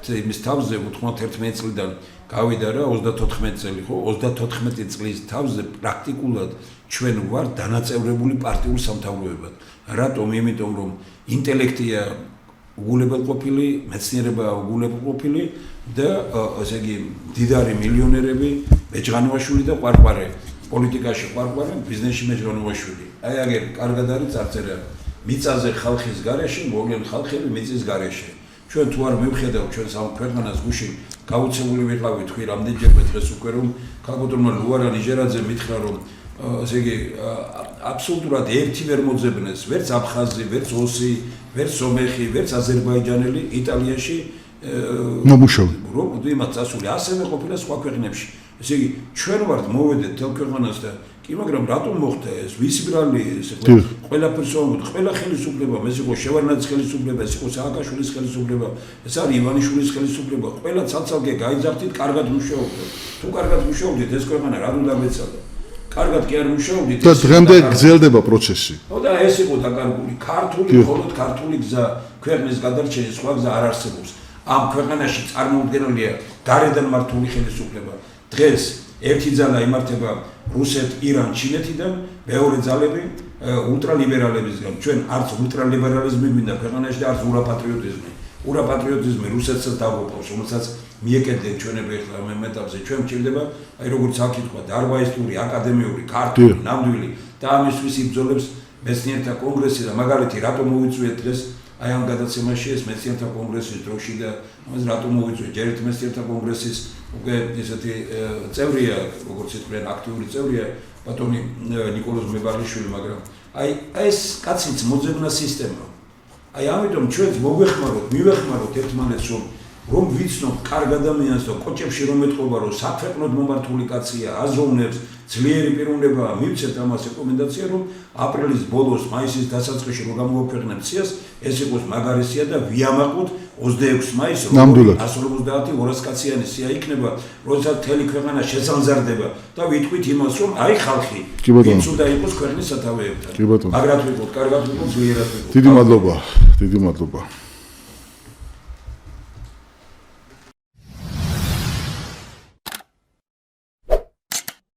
იმის თავზე 91 წლიდან გავიდა რა 34 წელი ხო 34 წლის თავზე პრაქტიკულად ჩვენ ვარ დანაწევრებული პარტიულ სამთავროებად. რატომ? იმიტომ რომ ინტელექტია უგულებელყოფილი, მეცნიერება უგულებელყოფილი და ესე იგი დიდარი მილიონერები, მეჯღანოაშვილი და ყვარყვარე, პოლიტიკაში ყვარყვარე, ბიზნესში მეჯღანოაშვილი. აი აგერ კარგად არის წარწერა მიწაზე ხალხის გარეშე, მოვლენ ხალხები მიწის გარეშე. ჩვენ თუ არ მივხედავთ ჩვენ სამ ქვეყანას გუშინ გაუცემული ვიყავით თქვი რამდენჯერმე დღეს უკვე რომ ქალბატონმა ლუარა ნიჟერაძე მითხრა რომ ესე იგი აბსოლუტურად ერთი ვერ მოძებნეს ვერც აფხაზი, ვერც ოსი, ვერც სომეხი, ვერც აზერბაიჯანელი იტალიაში მომუშავე. რომ იმათ წასული ასევე ყოფილა სხვა ქვეყნებში. ესე იგი ჩვენ ვართ მოვედეთ თელ ქვეყანას და კი მაგრამ რატომ მოხდა ეს ვისი ბრალი ეს ყველაფერს ვამბობთ ყველა ხელისუფლება ეს იყო შევარდნაძის ხელისუფლება ეს იყო სააკაშვილის ხელისუფლება ეს არის ივანიშვილის ხელისუფლება ყველა ცალ-ცალკე გაიძახდით კარგად მუშაობდით თუ კარგად მუშაობდით ეს ქვეყანა რა უნდა მეცადა კარგად კი არ მუშაობდით და დღემდე გრძელდება პროცესი და ეს იყო დაკარგული ქართული მხოლოდ ქართული გზა ქვეყნის გადარჩენის სხვა გზა არ არსებობს ამ ქვეყანაში წარმოუდგენელია გარედან მართული ხელისუფლება დღეს ერთი ძალა იმართება რუსეთ, ირან, ჩინეთიდან, მეორე ძალები ულტრალიბერალებისგან. ჩვენ არც ულტრალიბერალიზმი გვინდა ქვეყანაში და არც ურაპატრიოტიზმი. ურაპატრიოტიზმი რუსეთსაც დაღუპავს, რომელსაც მიეკეთდნენ ჩვენები ახლა ამ ეტაპზე. ჩვენ გვჭირდება, აი როგორც აქ ითქვა, დარბაისტური, აკადემიური, ქართული, ნამდვილი და ამისთვის იბრძოლებს მეცნიერთა კონგრესი და მაგალითი რატომ მოვიწვიეთ დღეს აი ამ გადაცემაში ეს მეცნიერთა კონგრესის დროში და ამას რატომ მოვიწვიეთ ჯერ ერთ მეცნიერთა კონგრესის უკვე ესეთი წევრია, როგორც ითქვიან, აქტიური წევრია ბატონი ნიკოლოზ მებაღლიშვილი, მაგრამ აი ეს კაციც მოძებნა სისტემა. აი ამიტომ ჩვენც მოგვეხმაროთ, მივეხმაროთ ერთმანეთს რომ ვიცნობ კარგ ადამიანს და კოჭებში რომ ეთყობა რომ საქვეყნოდ მომართული კაცია, აზროვნებს, ძლიერი პიროვნებაა, მივცეთ ამას რეკომენდაცია რომ აპრილის ბოლოს, მაისის დასაწყისში რომ გამოვაქვეყნებთ სიას, ეს იყოს მაგარი სია და ვიამაყოთ 26 მაისს 150-200 კაციანი სია იქნება, როდესაც მთელი ქვეყანა შესამზარდება და ვიტყვით იმას რომ აი ხალხი ვინც უნდა იყოს ქვეყნის სათავეებთან. კი ბატონო. მაგრად ვიყოთ, კარგად ვიყოთ, ძლიერად ვიყოთ. დიდი მადლობა. დიდი მადლობა.